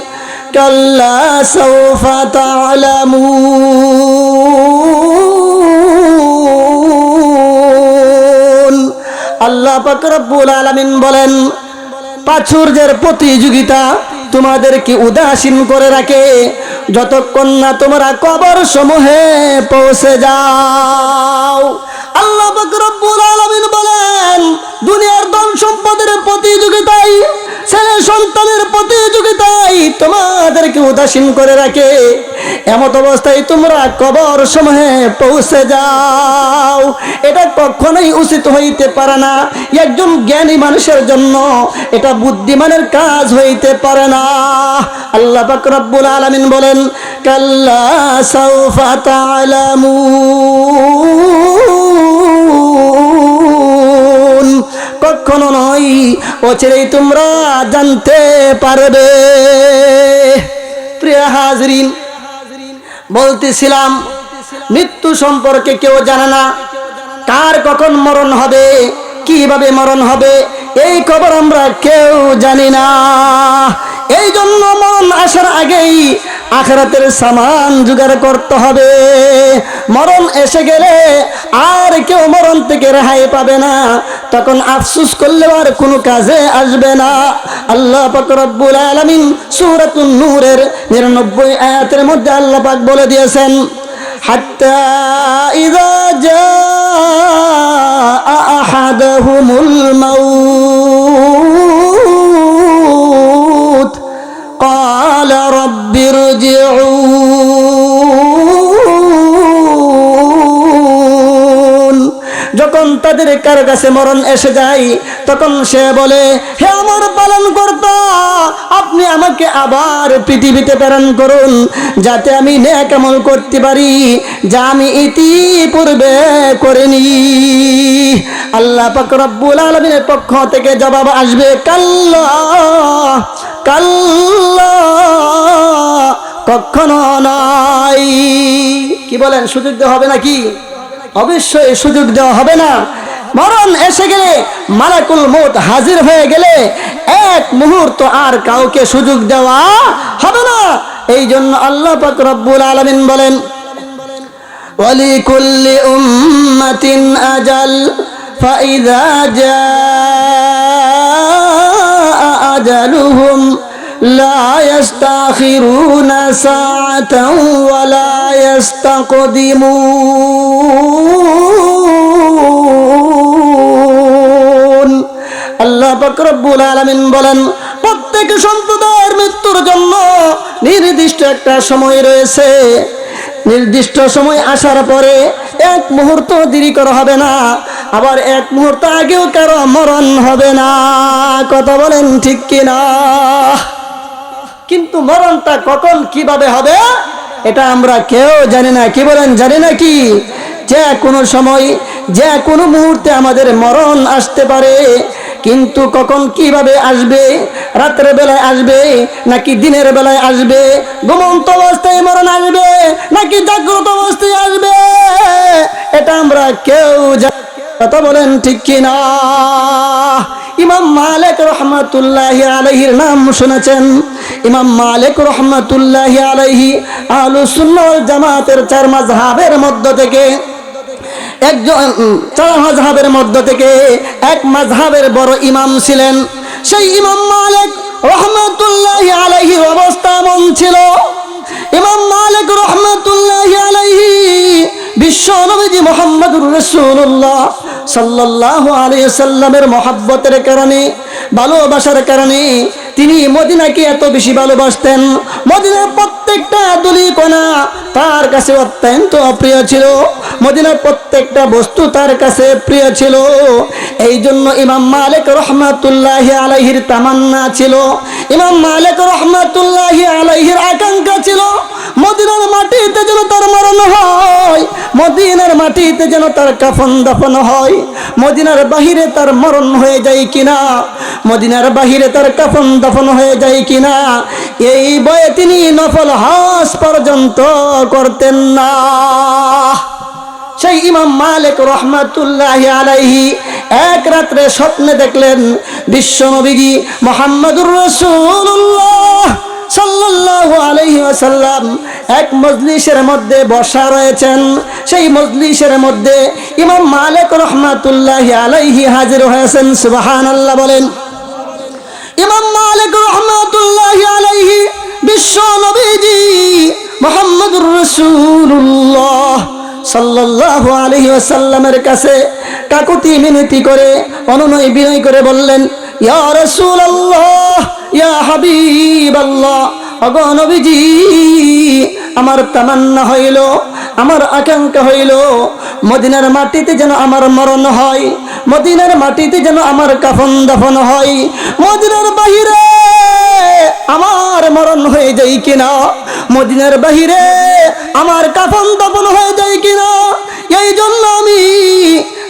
কাল্লা সাওফা তা'লামুন। আল্লাহ পাক রব্বুল আলামিন বলেন, প্রাচুর্যের প্রতিযোগিতা তোমাদেরকে উদাসীন করে রাখে যতক্ষণ না তোমরা কবর সমূহে পৌঁছে যাও। আল্লাহ পাক রব্বুল আলামিন বলেন, দুনিয়ার ধন সম্পদের প্রতিযোগিতায়, ছেলে সন্তানের প্রতিযোগিতায় তোমাদেরকে উদাসীন করে রাখে, এমত অবস্থায় তোমরা কবর সমূহে পৌঁছে যাও। এটা কখনোই উচিত হইতে পারে না। একজন জ্ঞানী মানুষের জন্য এটা বুদ্ধিমানের কাজ হইতে পারে না। আল্লাহ পাক রব্বুল আলামিন বলেন, কাল্লা সাওফা তা'লামুন, কখনো নয়, অচিরেই তোমরা জানতে পারবে। প্রিয় হাজরিন, বলতেছিলাম মৃত্যু সম্পর্কে কেউ জানে না। কার কখন মরণ হবে, কিভাবে মরণ হবে, এই খবর আমরা কেউ জানি না। এই জন্য মরণ আসার আগেই আখিরাতের সামান জোগাড় করতে হবে। মরণ এসে গেলে আর কেউ মরণ থেকে রেহাই পাবে না, তখন আফসোস করলে আর কোনো কাজে আসবে না। আল্লাহ পাক রব্বুল আলামিন সূরাতুন নূরের 99 আয়াতের মধ্যে আল্লাহ পাক বলে দিয়েছেন, হাত্তা ইযা জাআ আহাদাহুমুল মাউত ক্বালা রাব্বিরজিউন। যখন তাদের কারো কাছে মরণ এসে যায়, তখন সে বলে, হে আমার পালনকর্তা, আপনি আমাকে আবার পৃথিবীতে প্রেরণ করুন, যাতে আমি নেক আমল করতে পারি যা আমি ইতিপূর্বে করিনি। আল্লাহ পাক রব্বুল আলামিনের পক্ষ থেকে জবাব আসবে, কাল্লা কাল্লা, কখনো নয়। কি বলেন, সুযোগ দেওয়া হবে নাকি? অবশ্যই সুযোগ দেওয়া হবে না। মরণ এসে গেলে, মালাকুল মউত হাজির হয়ে গেলে এক মুহূর্ত আর কাউকে সুযোগ দেওয়া হবে না। এই জন্য আল্লাহ পাক রব্বুল আলামিন বলেন, ওয়ালিকুল্লি উম্মাতিন আজাল ফাইযা জাআ আজালুহুম লা ইস্তাখিরুনা সাআতান ওয়া লা ইস্তাকদিমুন। আল্লাহ পাক রব্বুল আলামিন বলেন, প্রত্যেক সম্প্রদায়ের মৃত্যুর জন্য নির্দিষ্ট একটা সময় রয়েছে। নির্দিষ্ট সময় আসার পরে এক মুহূর্ত দেরি করা হবে না। আবার এক মুহূর্ত আগেও কারো মরণ হবে না। কথা বলেন ঠিক কিনা? কিন্তু মরণটা কখন কিভাবে হবে এটা আমরা কেউ জানি না। কি বলেন, জানি না কি? যে কোনো সময় যে কোনো মুহূর্তে আমাদের মরণ আসতে পারে, কিন্তু কখন কিভাবে আসবে, রাতের বেলায় আসবে নাকি দিনের বেলায় আসবে, ঘুমন্ত অবস্থায় মরণ আসবে নাকি জাগ্রত অবস্থায় আসবে, এটা আমরা কেউ জানি। কথা বলেন ঠিক কিনা? ইমাম মালিক রহমাতুল্লাহি আলাইহির নাম শুনেছেন? ইমাম মালিক রহমাতুল্লাহি আলাইহি আহলুস সুন্নাহ ওয়াল জামাতের চার মাযহাবের মধ্য থেকে একজন, চার মাযহাবের মধ্য থেকে এক মাযহাবের বড় ইমাম ছিলেন। সেই ইমাম মালিক রহমাতুল্লাহি আলাইহির অবস্থা এমন ছিল, ইমাম মালিক রহমাতুল্লাহি আলাইহি বিশ্ব নবীজি মুহাম্মদুর রাসূলুল্লাহ সাল্লাল্লাহু আলাইহি সাল্লামের মহব্বতের কারণে, ভালোবাসার কারণে তিনি মদিনাকে এত বেশি ভালোবাসতেন। মদিনার প্রত্যেকটা ধূলিকণা তার কাছে অত্যন্ত প্রিয় ছিল, মদিনার প্রত্যেকটা বস্তু তার কাছে প্রিয় ছিল। এই জন্য ইমাম মালিক রহমাতুল্লাহি আলাইহির তামান্না ছিল, ইমাম মালিক রহমাতুল্লাহি আলাইহির আকাঙ্ক্ষা ছিল মদিনার মাটিতে যেন তার মরণ হয়, মদিনার মাটিতে যেন তার কাফন দাফন হয়। মদিনার বাহিরে তার মরণ হয়ে যায় কিনা, মদিনার বাহিরে তার কাফন দাফন হয়ে যায় কিনা, এই ভয়ে তিনি নফল হজ পর্যন্ত করতেন না। সেই ইমাম মালিক রহমাতুল্লাহি আলাইহি এক রাত্রে স্বপ্নে দেখলেন বিশ্ব নবীজি মুহাম্মদুর রাসূলুল্লাহ সাল্লাল্লাহু আলাইহি ওয়াসাল্লাম এক মজলিসের মধ্যে বসা রয়েছেন। সেই মজলিসের মধ্যে ইমাম মালিক রহমাতুল্লাহি আলাইহি হাজির হয়েছেন। সুবহানাল্লাহ বলেন। ইমাম মালিক রহমাতুল্লাহি আলাইহি বিশ্ব নবীজি মুহাম্মদুর রাসূলুল্লাহ সাল্লাল্লাহু আলাইহি ওয়াসাল্লামের কাছে কাকুতি মিনতি করে, অনুনয় বিনয় করে বললেন, ইয়া রাসূলুল্লাহ, ইয়া হাবিবাল্লাহ, ওগো নবীজি, আমার তামান্না হইল, আমার আকাঙ্ক্ষা হইল মদিনার মাটিতে যেন আমার মরণ হয়, মদিনার মাটিতে যেন আমার কাফন দাফন হয়, মদিনার বাহিরে আমার মরণ হয়ে যায় কিনা, মদিনার বাহিরে আমার কাফন দাফন হয়ে যায় কিনা, এই জন্য আমি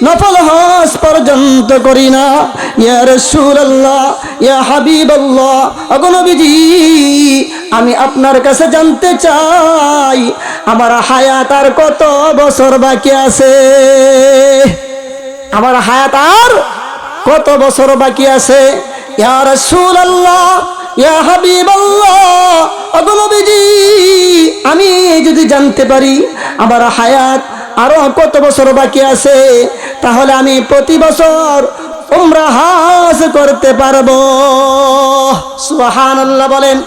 নফল হজ পর্যন্ত করি না। ইয়া রাসূলুল্লাহ, ইয়া হাবিবাল্লাহ, ওগো নবীজি, আমি আপনার কাছে জানতে চাই আমার হায়াত আর কত বছর বাকি আছে, আমার হায়াত আর কত বছর বাকি আছে। ইয়া রাসূলুল্লাহ, ইয়া হাবিবাল্লাহ, ওগো নবীজি, আমি যদি জানতে পারি আমার হায়াত আরো কত বছর বাকি আছে, তাহলে আমি প্রতি বছর উমরা হজ করতে পারবো। সুবহানাল্লাহ বলেন।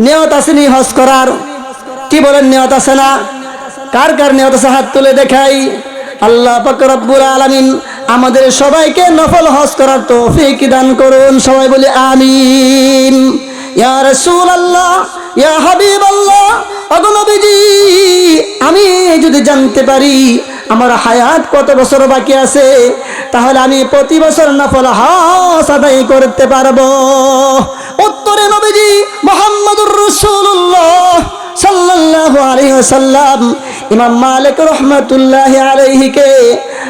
নিয়ত আছে নি হজ করার? কি বলেন, নিয়ত আছে না? কার কার নিয়ত আছে হাত তুলে দেখাই। আল্লাহ পাক রব্বুল আলামিন আমাদের সবাইকে নফল হজ করার তৌফিক দান করুন। সবাই বলি আমিন। ইয়া রাসূলুল্লাহ, ইয়া হাবিবাল্লাহ, ওগো নবীজি, আমি যদি জানতে পারি আমার হায়াত কত বছর বাকি আছে, তাহলে আমি প্রতি বছর নফল হজ আদায় করতে পারবো। উত্তরে নবীজি মুহাম্মদুর রাসূলুল্লাহ সাল্লাল্লাহু আলাইহি ওয়াসাল্লাম ইমাম মালিক রহমাতুল্লাহি আলাইহিকে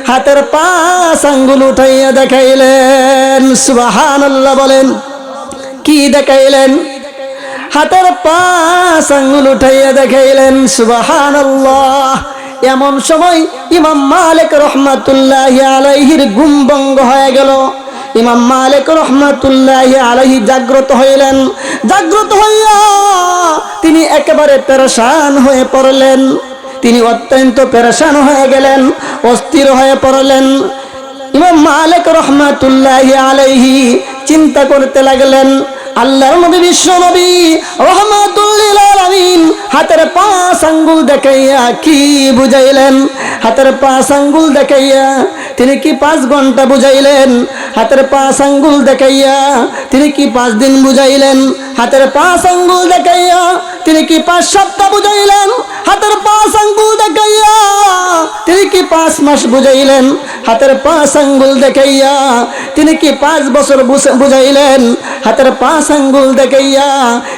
হাতের 5 আঙ্গুল উঠাইয়া দেখাইলেন। সুবহানাল্লাহ বলেন। কি দেখাইলেন? হাতের 5 আঙ্গুল উঠাইয়া দেখাইলেন। সুবহানাল্লাহ। এমন সময় ইমাম মালিক রহমাতুল্লাহি আলাইহির ঘুম ভঙ্গ হয়ে গেল। ইমাম মালিক রহমাতুল্লাহি আলাইহি জাগ্রত হইলেন। জাগ্রত হইয়া তিনি একেবারে পেরেশান হয়ে পড়লেন। তিনি অত্যন্ত পেরেশান হয়ে গেলেন, অস্থির হয়ে পড়লেন। ইমাম মালিক রহমাতুল্লাহি আলাইহি চিন্তা করতে লাগলেন। আল্লাহর নবী বিশ্ব নবী রাহমাতুল লিল আলামিন হাতের 5 আঙ্গুল দেখাইয়া কি বুঝাইলেন? হাতের 5 আঙ্গুল দেখাইয়া তিনি কি 5 ঘন্টা বুঝাইলেন? হাতের 5 আঙ্গুল দেখাইয়া। তিনি কি 5 দিন বুঝাইলেন? হাতের 5 আঙ্গুল দেখাইয়া। তিনি কি 5 সপ্তাহ বুঝাইলেন? হাতের 5 আঙ্গুল দেখাইয়া। তিনি কি 5 মাস বুঝাইলেন? হাতের 5 আঙ্গুল দেখাইয়া। তিনি কি 5 বছর বুঝাইলেন? হাতের 5 আঙ্গুল দেখাইয়া।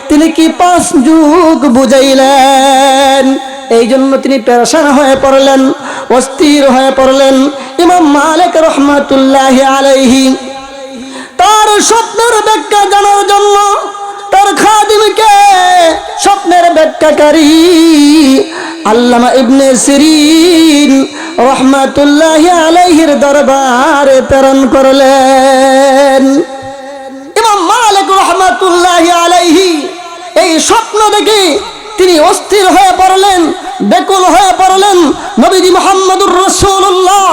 তিনি কি 5 যুগ বুঝাইলেন? এই জন্য তিনি পেরেশান হয়ে পড়লেন, অস্থির হয়ে পড়লেন। ইমাম মালিক রহমাতুল্লাহি আলাইহি তার স্বপ্নের ব্যাখ্যা জানার জন্য তার খাদিমকে স্বপ্নের ব্যাখ্যাকারী আল্লামা ইবনে সিরিন রহমাতুল্লাহি আলাইহির দরবারে প্রেরণ করলেন। ইমাম মালিক রহমাতুল্লাহি আলাইহি এই স্বপ্ন দেখে তিনি অস্থির হয়ে পড়লেন, বেকুল হয়ে পড়লেন। নবীজি মুহাম্মদুর রাসূলুল্লাহ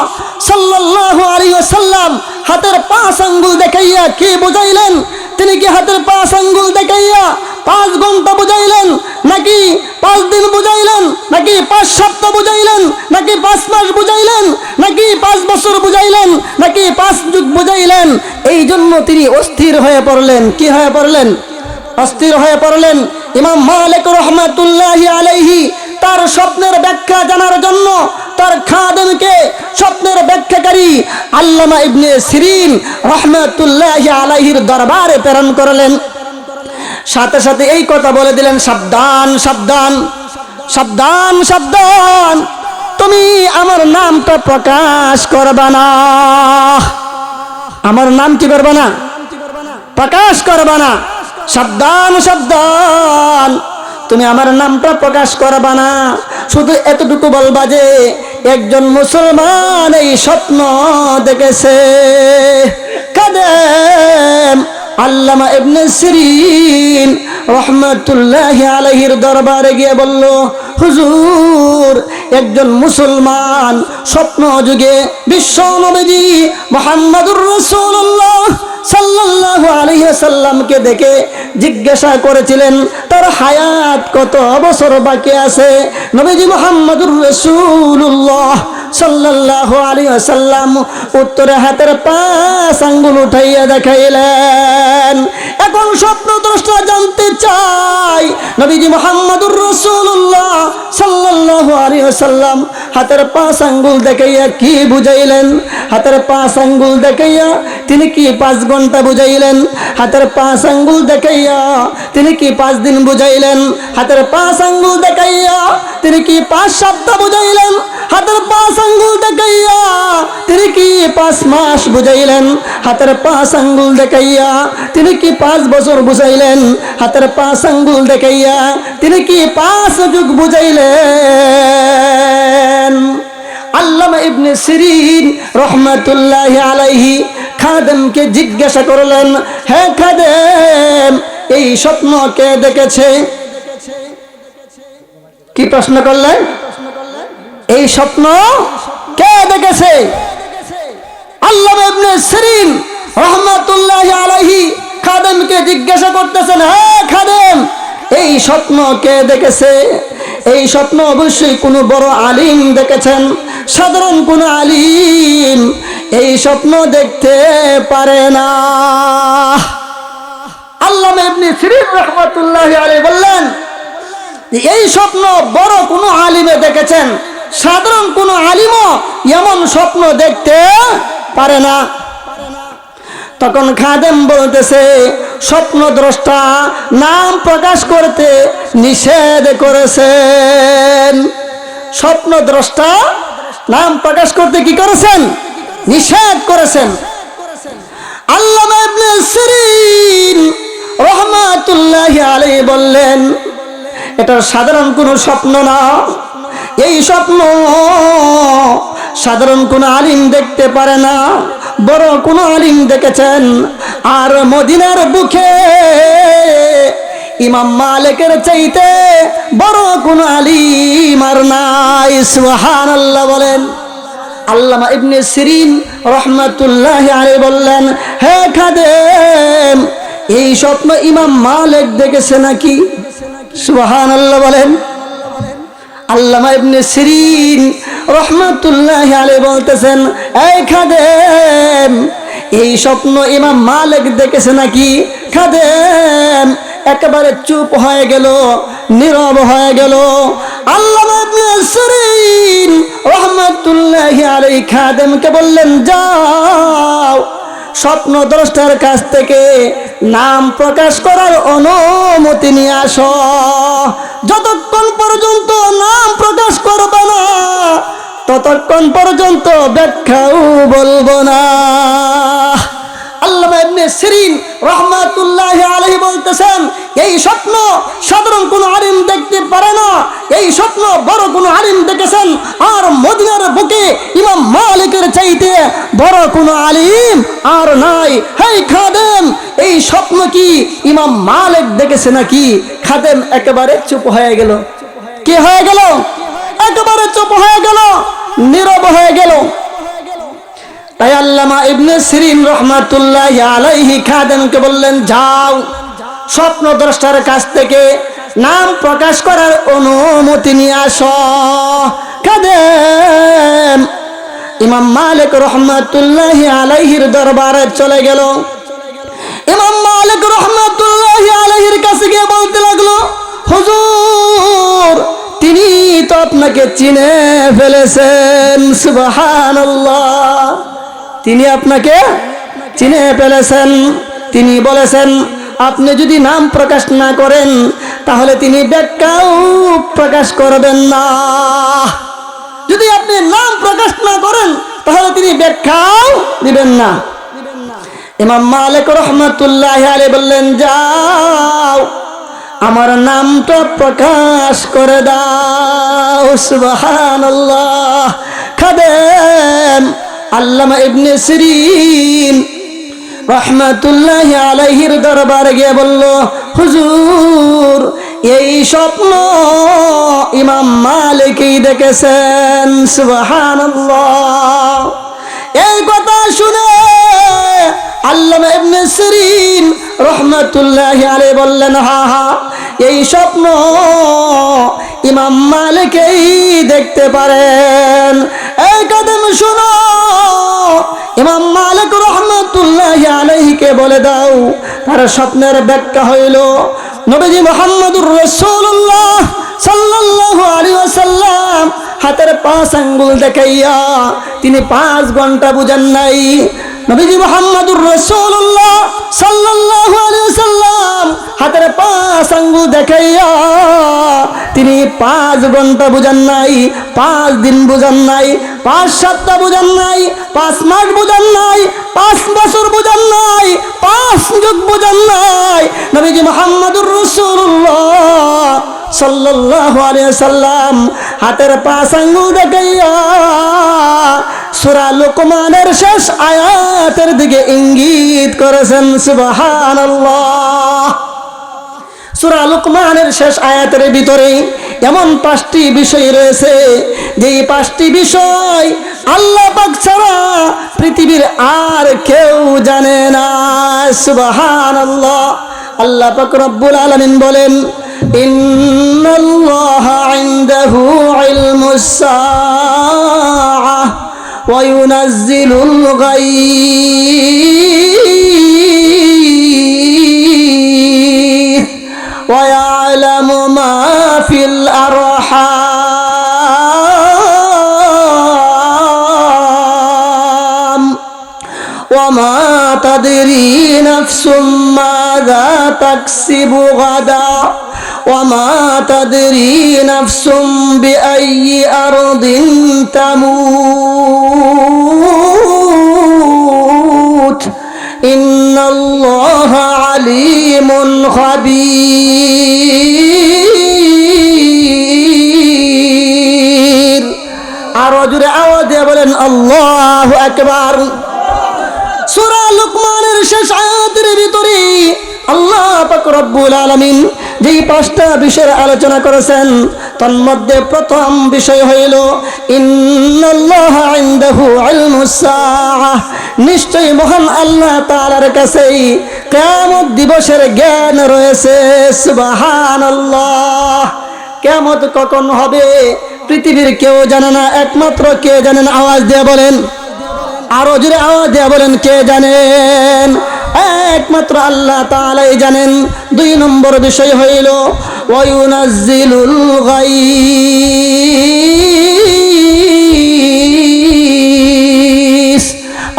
সাল্লাল্লাহু আলাইহি ওয়াসাল্লাম হাতের 5 আঙ্গুল দেখাইয়া কি বুঝাইলেন? তিনি কি হাতের 5 আঙ্গুল দেখাইয়া 5 ঘন্টা বুঝাইলেন, নাকি 5 দিন বুঝাইলেন, নাকি 5 সপ্তাহ বুঝাইলেন, নাকি 5 মাস বুঝাইলেন, নাকি 5 বছর বুঝাইলেন, নাকি 5 যুগ বুঝাইলেন? এই জন্য তিনি অস্থির হয়ে পড়লেন। কি হয়ে পড়লেন? অস্থির হয়ে পড়লেন। ইমাম মালিক রহমাতুল্লাহি আলাইহি তার স্বপ্নের ব্যাখ্যা জানার জন্য তার খাদেমকে স্বপ্নের ব্যাখ্যাকারী আল্লামা ইবনে সিরিন রহমাতুল্লাহি আলাইহির দরবারে প্রেরণ করলেন। সাথে সাথে এই কথা বলে দিলেন, সাবধান সাবধান সাবধান সাবধান, তুমি আমার নামটা প্রকাশ করবা না। আমার নাম কি করবা না? প্রকাশ করবা না। সাবধান সাবধান, তুমি আমার নামটা প্রকাশ করবা না। শুধু এতটুকু বলবা যে একজন মুসলমান এই স্বপ্ন দেখেছে। খাদেম আল্লামা ইবনে সিরিন রহমাতুল্লাহি আলাইহির দরবারে গিয়ে বলল, হুজুর, একজন মুসলমান স্বপ্ন যুগে বিশ্ব নবী মুহাম্মদুর রাসূলুল্লাহ সাল্লাল্লাহু আলাইহি ওয়াসাল্লামকে দেখে জিজ্ঞাসা করেছিলেন তার হায়াত কত বছর বাকি আছে। নবীজি মুহাম্মদুর রাসূলুল্লাহ সাল্লাল্লাহু আলাইহি ওয়াসাল্লাম উত্তরে হাতের 5 আঙ্গুল উঠাইয়া দেখাইলেন। এখন স্বপ্নদ্রষ্টা জানতে চাই নবীজি মুহাম্মদুর রাসূলুল্লাহ সাল্লাল্লাহু আলাইহি ওয়াসাল্লাম হাতের 5 আঙ্গুল দেখাইয়া কি বুঝাইলেন? হাতের 5 আঙ্গুল দেখাইয়া তিনি কি 5 ঘন্টা বুঝাইলেন? হাতের 5 আঙ্গুল দেখাইয়া তিনি কি 5 দিন বুঝাইলেন? হাতের 5 আঙ্গুল দেখাইয়া তিনি কি 5 সপ্তাহ বুঝাইলেন? হাতের 5 আঙ্গুল দেখাইয়া তিনি কি 5 মাস বুঝাইলেন? হাতের 5 আঙ্গুল দেখাইয়া তিনি কি 5 বছর বুঝাইলেন? হাতের 5 আঙ্গুল দেখাইয়া তিনি কি 5 যুগ বুঝাইলেন? আল্লামা ইবনে সিরিন রহমাতুল্লাহি আলাইহি খাদেমকে জিজ্ঞাসা করলেন, হে খাদেম, এই স্বপ্ন কে দেখেছে? কি প্রশ্ন করলেন? এই স্বপ্ন কে দেখেছে? আল্লামা ইবনে সিরিন রহমাতুল্লাহি আলাইহি খাদেমকে জিজ্ঞাসা করতেছেন, হে খাদেম, এই স্বপ্ন কে দেখেছে? এই স্বপ্ন অবশ্যই কোনো বড় আলিম দেখেছেন। সাধারণ কোন আলিম এই স্বপ্ন দেখতে পারে না। আল্লামা ইবনে সিরিন রাহমাতুল্লাহি আলাইহি বললেন, এই স্বপ্ন বড় কোনো আলিমে দেখেছেন, সাধারণ কোন আলিমও এমন স্বপ্ন দেখতে পারে না। তখন খাদেম বলতেছে, স্বপ্নদ্রষ্টা নাম প্রকাশ করতে নিষেধ করেছেন। স্বপ্নদ্রষ্টা নাম প্রকাশ করতে কি করেছেন? নিষেধ করেছেন। আল্লামা ইবনে সিরিন রহমাতুল্লাহি আলাইহি বললেন, এটা সাধারণ কোনো স্বপ্ন না। এই স্বপ্ন সাধারণ কোনো আলিম দেখতে পারে না, বড় কোনো আলিম দেখেছেন। আর মদিনার বুকে ইমাম মালিকের চাইতে বড় কোন আলিম আর নাই। সুবহানাল্লাহ বলেন। আল্লামা ইবনে সিরিন রহমাতুল্লাহি আলাইহি বললেন, হে খাদেম, এই স্বপ্ন ইমাম মালিক দেখেছে নাকি? সুবহানাল্লাহ বলেন। আল্লামা ইবনে সিরিন রহমাতুল্লাহি আলাইহি বলতেছেন, এই খাদেম, এই স্বপ্ন ইমাম মালিক দেখেছে নাকি? খাদেম একেবারে চুপ হয়ে গেল, নীরব হয়ে গেল। আল্লামা ইবনে সিরিন রহমাতুল্লাহি আলাইহি খাদেমকে বললেন, যাও স্বপ্নদ্রষ্টার কাছ থেকে নাম প্রকাশ করার অনুমতি নিয়ে আসো। যতক্ষণ পর্যন্ত নাম প্রকাশ করবে না ততক্ষণ পর্যন্ত ব্যাখ্যাও বলবো না। আল্লামা ইবনে সিরিন রাহমাতুল্লাহি আলাইহি বলতেছেন, এই স্বপ্ন সাধারণ কোনো আলিম দেখতে পারে না, এই স্বপ্ন বড় কোনো আলিম দেখেছেন। আর মদিনার বুকে ইমাম মালিকের চাইতে বড় কোনো আলিম আর নাই। হেই খাদেম, এই স্বপ্ন কি ইমাম মালিক দেখেছে নাকি? খাদেম একেবারে চুপ হয়ে গেল। কি হয়ে গেল? একেবারে চুপ হয়ে গেল, নীরব হয়ে গেল। তাই আল্লামা ইবনে সিরিন রহমাতুল্লাহি আলাইহি খাদেমকে বললেন, যাও স্বপ্নদ্রষ্টার কাছ থেকে নাম প্রকাশ করার অনুমতি নিয়ে আসো। খাদেম ইমাম মালিক রহমাতুল্লাহি আলাইহির দরবারে চলে গেল। ইমাম মালিক রহমাতুল্লাহি আলাইহির কাছে গিয়ে বলতে লাগলো, হুজুর, তিনি তো আপনাকে চিনে ফেলেছেন। সুবহানাল্লাহ, তিনি আপনাকে চিনে ফেলেছেন। তিনি বলেছেন, আপনি যদি নাম প্রকাশ না করেন তাহলে তিনি ব্যাখ্যাও প্রকাশ করবেন না। যদি আপনি নাম প্রকাশ না করেন তাহলে তিনি ব্যাখ্যাও দিবেন না। ইমাম মালিক রহমাতুল্লাহি আলাইহি বললেন, যাও আমার নামটা প্রকাশ করে দাও। সুবহানাল্লাহ। খাদেম আল্লামা ইবনে সিরিন রহমাতুল্লাহি আলাইহির দরবারে গিয়ে বলল, হুজুর, এই স্বপ্ন ইমাম মালিকই দেখেছেন। সুবহানাল্লাহ। এই কথা শুনে আল্লামা ইবনে সিরিন রহমাতুল্লাহি আলাইহি বললেন, হা হা, এই স্বপ্ন ইমাম মালিকই দেখতে পারেন। এই কদম শুনো, ইমাম মালিক রহমাতুল্লাহি আলাইহিকে বলে দাও তার স্বপ্নের ব্যাখ্যা হইল, নবীজি মুহাম্মদুর রাসূলুল্লাহ সাল্লাল্লাহু আলাইহি ওয়াসাল্লাম হাতের 5 আঙ্গুল দেখাইয়া তিনি 5 ঘন্টা বুঝেন নাই। নবীজি মুহাম্মদুর রাসূলুল্লাহ সাল্লাল্লাহু আলাইহি ওয়াসাল্লাম হাতের 5 আঙ্গুল দেখাইয়া তিনি 5 ঘন্টা বুঝেন নাই, 5 দিন বুঝেন নাই, 5 সপ্তাহ বুঝেন নাই, 5 মাস বুঝেন নাই, 5 বছর বুঝেন নাই, 5 যুগ বুঝেন নাই। নবীজি মুহাম্মদুর রাসূলুল্লাহ সাল্লাল্লাহু আলাইহি ওয়াসাল্লাম হাতের 5 আঙ্গুল দেখাইয়া সূরা লুকমানের শেষ আয়াতের দিকে ইঙ্গিত করেছেন। সুবহানাল্লাহ। সূরা লুকমানের শেষ আয়াতের ভিতরে এমন 5টি বিষয় রয়েছে, যেই 5টি বিষয় আল্লাহ পাক ছাড়া পৃথিবীর আর কেউ জানে না। সুবহানাল্লাহ। আল্লাহ পাক রব্বুল আলামিন বলেন, ইন্নাল্লাহা ইনদাহু ইলমুস সাআহ ওয়া ইউনাজ্জিলুল গায়ব ওয়া ইয়ালামু মা ফিল আরহাম ওয়া মা তাদরি নাফসুম মাযা তাকসিবু গাদা وما تدري نفس بأي أرض تموت إن الله عليم خبير أرجو أودي بلن الله أكبر সূরা লুকমানের শেষ আয়াতের ভিতরে আল্লাহ পাক রব্বুল আলামিন যেই 5টা বিষয়ের আলোচনা করেছেন তার মধ্যে প্রথম বিষয় হইল ইন্নাল্লাহা ইনদাহু ইলমুস সাআহ, নিশ্চয়ই মহান আল্লাহ তাআলার কাছেই কিয়ামত দিবসের জ্ঞান রয়েছে। সুবহানাল্লাহ। কিয়ামত কখন হবে পৃথিবীর কেউ জানে না, একমাত্র কে জানেন? আওয়াজ দিয়ে বলেন, আরো জোরে আওয়াজ দিয়ে বলেন, কে জানেন? একমাত্র আল্লাহ তাআলাই জানেন। 2 নম্বর বিষয় হইল ওয়ায়ুনাজ্জিলুল গায়স।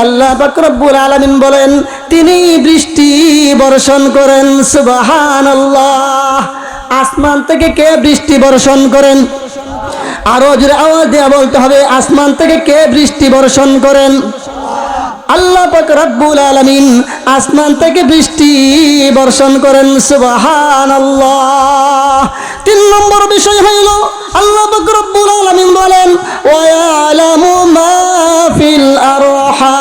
আল্লাহ পাক রব্বুল আলামিন বলেন তিনি বৃষ্টি বর্ষণ করেন। সুবহানাল্লাহ। আসমান থেকে কে বৃষ্টি বর্ষণ করেন? আরো জোরে আওয়াজ দিয়ে বলতে হবে, আসমান থেকে কে বৃষ্টি বর্ষণ করেন? আল্লাহ পাক রব্বুল আলামিন আসমান থেকে বৃষ্টি বর্ষণ করেন। সুবহানাল্লাহ। 3 নম্বর বিষয় হইল আল্লাহ পাক রব্বুল আলামিন বলেন ওয়া ইয়ালামু মা ফিল আরহাম।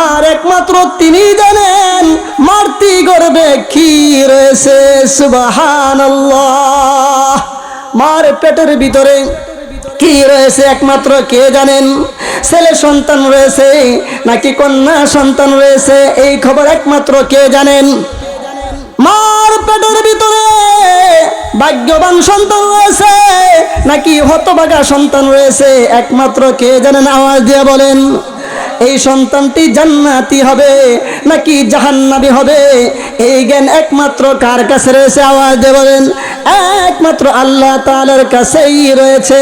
আর একমাত্র তিনি জানেন মাতৃ গর্ভে কি রয়েছে। সুবহানাল্লাহ। মার পেটের ভিতরে কি রয়েছে একমাত্র কে জানেন? ছেলে সন্তান রয়েছে নাকি কন্যা সন্তান রয়েছে, এই খবর একমাত্র কে জানেন? মার পেটের ভিতরে ভাগ্যবান সন্তান রয়েছে নাকি হতভাগা সন্তান রয়েছে, একমাত্র কে জানেন? আওয়াজ দিয়ে বলেন। এই সন্তানটি জান্নাতি হবে নাকি জাহান্নামী হবে, এই জ্ঞান একমাত্র কার কাছে রয়েছে? আওয়াজ দিয়ে বলেন। একমাত্র আল্লাহ তাআলার কাছেই রয়েছে।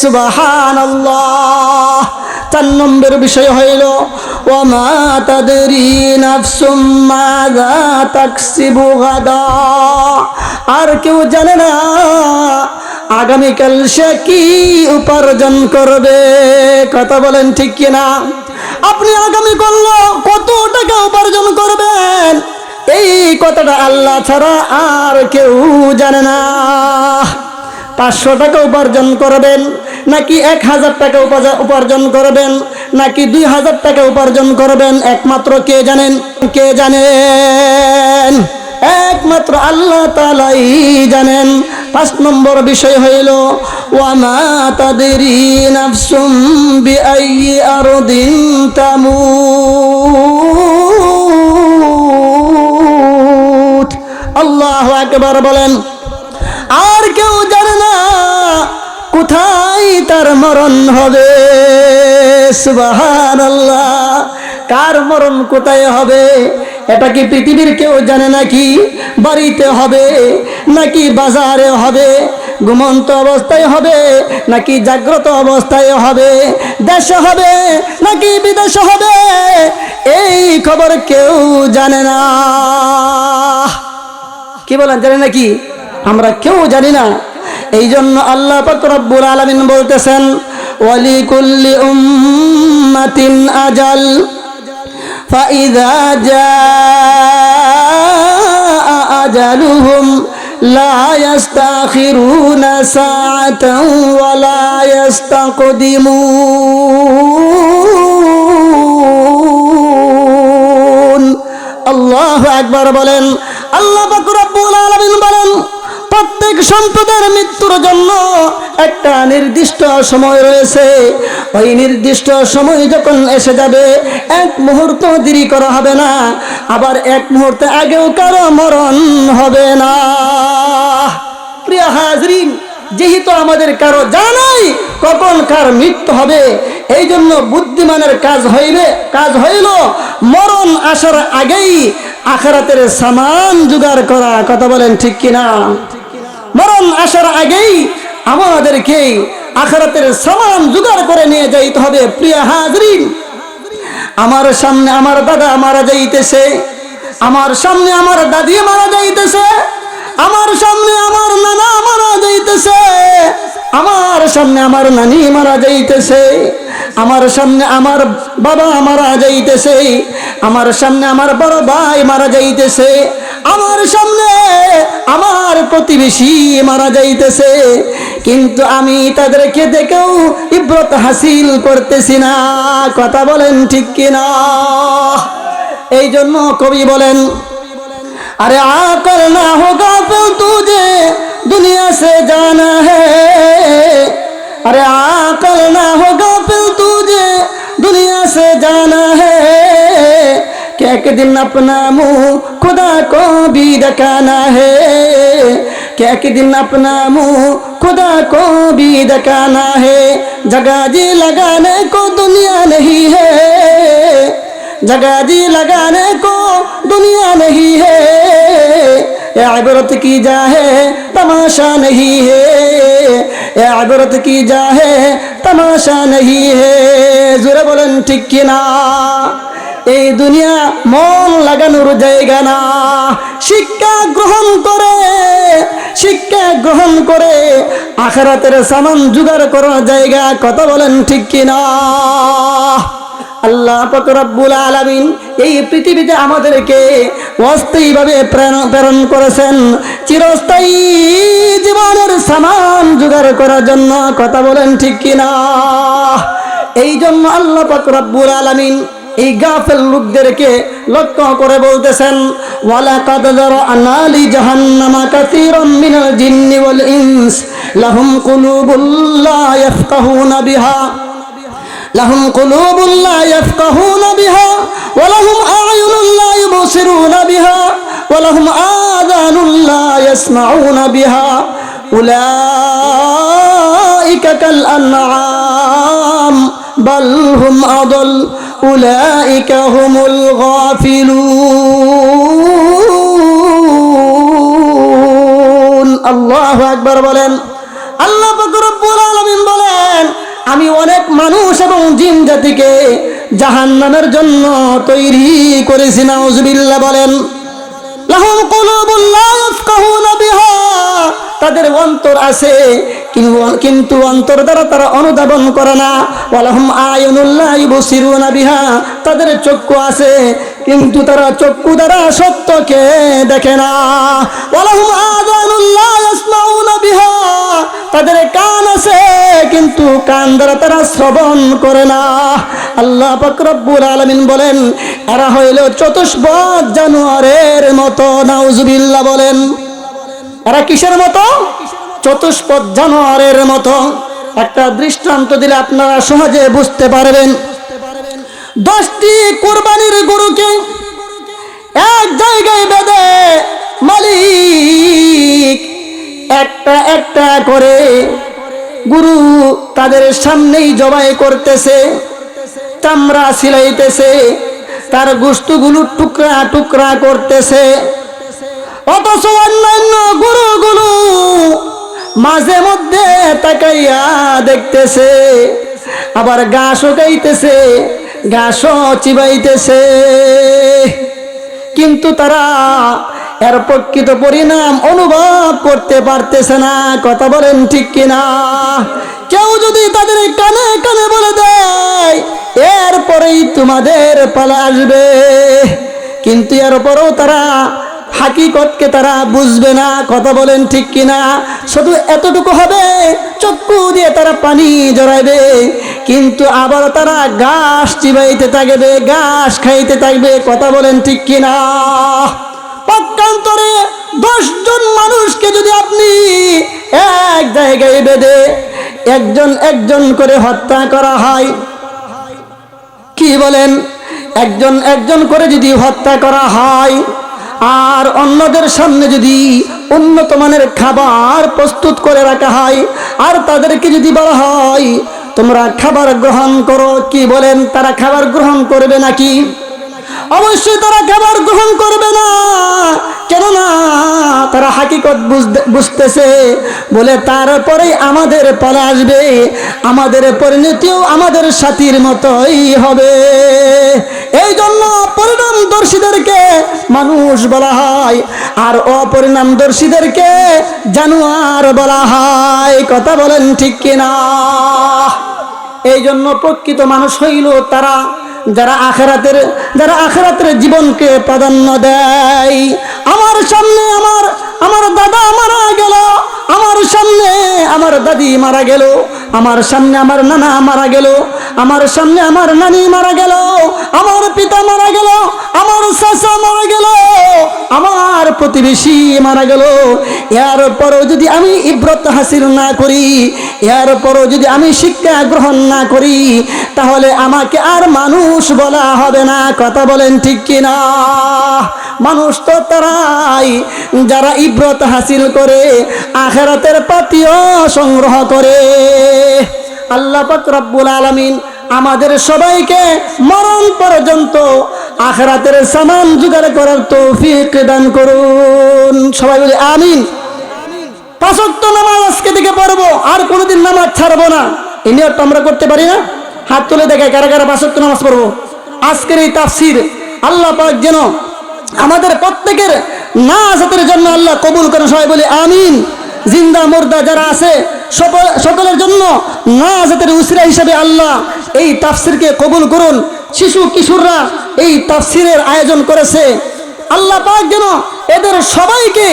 সুবহানাল্লাহ। 4 নম্বর বিষয় হইল ওয়া মা তাদরি নাফসুম মাযা তাকসিবু গাদা। আর কেউ জানে না আগামীকাল সে কি উপার্জন করবে। কথা বলেন ঠিক কিনা? আপনি আগামী কাল কত টাকা উপার্জন করবেন, এই কথাটা আল্লাহ ছাড়া আর কেউ জানে না। 500 টাকা উপার্জন করবেন নাকি 1000 টাকা উপার্জন করবেন নাকি 2000 টাকা উপার্জন করবেন, একমাত্র কে জানেন? কে জানেন? একমাত্র আল্লাহ তাআলাই জানেন। 5 নম্বর বিষয় হইল ওয়া মা তাদরি নাফসুম বিআইয়ি আরদিন তামুত। আল্লাহু আকবার বলেন। আর কেউ জানে না কোথায় তার মরণ হবে। সুবহানাল্লাহ। কার মরণ কোথায় হবে এটা কি পৃথিবীর কেউ জানে নাকি? বাড়িতে হবে নাকি বাজারে হবে, ঘুমন্ত অবস্থায় হবে নাকি জাগ্রত অবস্থায় হবে, দেশে হবে নাকি বিদেশে হবে, এই খবর কেউ জানে না। কি বলেন, জানে নাকি? আমরা কেউ জানি না। এই জন্য আল্লাহ পাক রব্বুল আলামিন বলতেছেন ওয়ালিকুল্লি উম্মাতিন আজাল ফাইযা জাআ আজালুহুম লা ইস্তাখিরুনা সাআতান ওয়া লা ইস্তাকদিমুন। আল্লাহু আকবার বলেন। আল্লাহ পাক রব্বুল আলামিন বলেন প্রত্যেক সম্প্রদায়ের মৃত্যুর জন্য একটা নির্দিষ্ট সময় রয়েছে। ওই নির্দিষ্ট সময় যখন এসে যাবে এক মুহূর্ত দেরি করা হবে না, আবার এক মুহূর্তে আগেও কারো মরণ হবে না। প্রিয় হাজরিন, যেহেতু আমাদের কারো জানা নাই কখন কার মৃত্যু হবে, এই জন্য বুদ্ধিমানের কাজ হইল মরণ আসার আগেই আখিরাতের সামান জোগাড় করা। কথা বলেন ঠিক কিনা? মরণ আসার আগেই আমাদেরকে আখিরাতের সামান জোগাড় করে নিয়ে যাইতে হবে। প্রিয় হাজরিন, আমার সামনে আমার দাদা মারা যাইতেছে, আমার সামনে আমার দাদি মারা যাইতেছে, আমার সামনে আমার নানা মারা যাইতেছে, আমার সামনে আমার নানি মারা যাইতেছে, আমার সামনে আমার বাবা মারা যাইতেছে, আমার সামনে আমার বড় ভাই মারা যাইতেছে, আমার সামনে আমার প্রতিবেশী মারা যাইতেছে, কিন্তু আমি তাদেরকে দেখেও ইব্রত হাসিল করতেছি না। কথা বলেন ঠিক কিনা? এই জন্য কবি বলেন, अरे आकल ना हो गाफिल तुझे दुनिया से जाना है, अरे आकल ना हो गाफिल तुझे दुनिया से जाना है, क्या एक दिन अपना मुंह खुदा को भी दिखाना है, कि एक दिन अपना मुंह खुदा को भी दिखाना है। जगह जी लगाने को दुनिया नहीं है, जगह जी लगाने को दुनिया नहीं है। इबरत की जा है तमाशा नहीं है, इबरत की जा है तमाशा नहीं है। जोरे बोलेन ठीक कि ना? এই দুনিয়া মন লাগানোর জায়গা না। শিক্ষা গ্রহণ করে, শিক্ষা গ্রহণ করে আখিরাতের সামান জোগাড় করার জায়গা। কথা বলেন ঠিক কি না? আল্লাহ পাক রব্বুল আলামিন এই পৃথিবীতে আমাদেরকে অস্থায়ীভাবে প্রেরণ করেছেন চিরস্থায়ী জীবনের সামান জোগাড় করার জন্য। কথা বলেন ঠিক কি না? এই জন্য আল্লাহ পাক রব্বুল আলামিন এই গাফেল লোকদেরকে লক্ষ্য করে বলতেছেন, ওয়ালাকাদ যারানা লি জাহান্নামা কাসীরাম মিনাল জিন্নি ওয়াল ইনস লাহুম কুলুবুল লা ইয়াফকাহুনা বিহা, লাহুম কুলুবুল লা ইয়াফকাহুনা বিহা ওয়া লাহুম আ'য়ুনুন লা ইউবসিরুনা বিহা ওয়া লাহুম আযানুন লা ইয়াসমাউনা বিহা উলাইকা কাল আনআম বাল হুম আদাল উলাইকা হুমুল গাফিলুন। আল্লাহু আকবার বলেন। আল্লাহ পাক রব্বুল আলামিন বলেন, আমি অনেক মানুষ এবং জিন জাতিকে জাহান্নামের জন্য তৈরি করেছি। নাউজুবিল্লাহ বলেন। লাহুম কুলুবুল লা ইয়াফকাহুনা বিহা, তাদের অন্তর আছে কিন্তু অন্তর দ্বারা তারা অনুধাবন করে না। ওয়ালাহুম আয়ুনুল লা ইউবসিরুনা বিহা, তাদের চক্ষু আছে কিন্তু তারা চক্ষু দ্বারা সত্যকে দেখে না। ওয়ালাহুম আযানুল লা ইয়াসমাউনা বিহা, তাদের কান আছে কিন্তু কান দ্বারা তারা শ্রবণ করে না। আল্লাহ পাক রব্বুল আলামিন বলেন, এরা হইল চতুষ্পদ জানোয়ারের মতো। নাউজুবিল্লাহ বলেন। এরা কিসের মতো? চতুষ্পদ জানোয়ারের মতো। একটা দৃষ্টান্ত দিলে আপনারা সহজে বুঝতে পারবেন। 10টি কুরবানির গরুকে এক জায়গায় বেঁধে মালিক একটা একটা করে গরু তাদের সামনেই জবাই করতেছে, চামড়া ছিলাইতেছে, তার গোশতগুলো টুকরা টুকরা করতেছে। অথচ অন্যান্য গরুগুলো মাঝে মধ্যে তাকাইয়া দেখতেছে, আবার ঘাসও খাইতেছে, ঘাসও চিবাইতেছে, কিন্তু তারা এর প্রকৃত পরিণাম অনুভব করতে পারতেছে না। কথা বলেন ঠিক কিনা? কেউ যদি তাদের কানে কানে বলে দেয় এরপরেই তোমাদের পালা আসবে, কিন্তু এরপরেও তারা হাকিকতকে তারা বুঝবে না। কথা বলেন ঠিক কিনা? শুধু এতটুকু হবে, চক্ষু দিয়ে তারা পানি জড়াইবে, কিন্তু আবার তারা ঘাস চিবাইতে থাকবে, ঘাস খাইতে থাকবে। কথা বলেন ঠিক কিনা? পক্ষান্তরে 10 জন মানুষকে যদি আপনি এক জায়গায় বেঁধে একজন একজন করে হত্যা করা হয়, কি বলেন? একজন একজন করে যদি হত্যা করা হয় আর অন্যদের সামনে যদি উন্নত মানের খাবার প্রস্তুত করে রাখা হয় আর তাদেরকে যদি বলা হয় তোমরা খাবার গ্রহণ করো, কি বলেন? তারা খাবার গ্রহণ করবে নাকি? অবশ্যই তারা খাবার গ্রহণ করবে না। কেননা তারা হাকিকত বুঝতেছে বলে তারপরে আমাদের পালা আসবে, আমাদের পরিণতিও আমাদের সাথীর মতোই হবে। এই জন্য পরিণামদর্শীদেরকে মানুষ বলা হয় আর অপরিণামদর্শীদেরকে জানোয়ার বলা হয়। কথা বলেন ঠিক কিনা? এই জন্য প্রকৃত মানুষ হইল তারা যারা আখিরাতের জীবনকে প্রাধান্য দেয়। আমার সামনে আমার দাদা মারা গেল, আমার সামনে আমার দাদি মারা গেল, আমার সামনে আমার নানা মারা গেল, আমার সামনে আমার নানি মারা গেল, আমার পিতা মারা গেল, আমার চাচা মারা গেল, আমার প্রতিবেশী মারা গেল। এরপরও যদি আমি ইব্রত হাসিল না করি, এরপরও যদি আমি শিক্ষা গ্রহণ না করি তাহলে আমাকে আর মানুষ বলা হবে না। কথা বলেন ঠিক কিনা? মানুষ তো তারাই যারা ইব্রত হাসিল করে আখিরাতের পাতিও সংগ্রহ করে। আল্লাহ পাক রব্বুল আলামিন আমাদের সবাইকে মরণ পর্যন্ত আখিরাতের সামান জোগাড় করার তৌফিক দান করুন। সবাই বলি আমিন। 5 ওয়াক্ত নামাজ আজকে থেকে পড়বো, আর কোনোদিন নামাজ ছাড়বো না। এই নিয়তটা আমরা করতে পারি না? হাত তুলে দেখায় কারা কারা 5 ওয়াক্ত নামাজ পড়বো। আজকের এই তাফসীর আল্লাহ পাক যেন আমাদের প্রত্যেকের নাজাতের জন্য আল্লাহ কবুল করেন। সবাই বলি আমিন। জিন্দা মুর্দা যারা আছে সকলের জন্য নাজাতের উসিলা হিসেবে আল্লাহ এই তাফসীরকে কবুল করুন। শিশু কিশোররা এই তাফসীরের আয়োজন করেছে, আল্লাহ পাক যেন এদের সবাইকে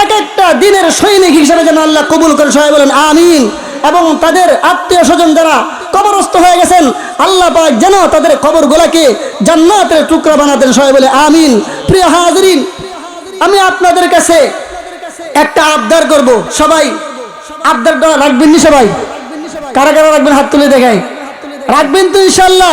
এক একটা দিনের সৈনিক হিসেবে যেন আল্লাহ কবুল করেন। সবাই বলেন আমিন। এবং তাদের আত্মীয় স্বজন যারা কবরস্থ হয়ে গেছেন আল্লাহ পাক যেন তাদের কবরগুলোকে জান্নাতের টুকরা বানাতেন। সবাই বলে আমিন। প্রিয় হাজিরিন, আমি আপনাদের কাছে একটা আবদার করব। সবাই আবদারটা রাখবেন নি? সবাই কারা কারা রাখবেন? হাত তুলে দেখায়। রাখবেন তো ইনশাআল্লাহ?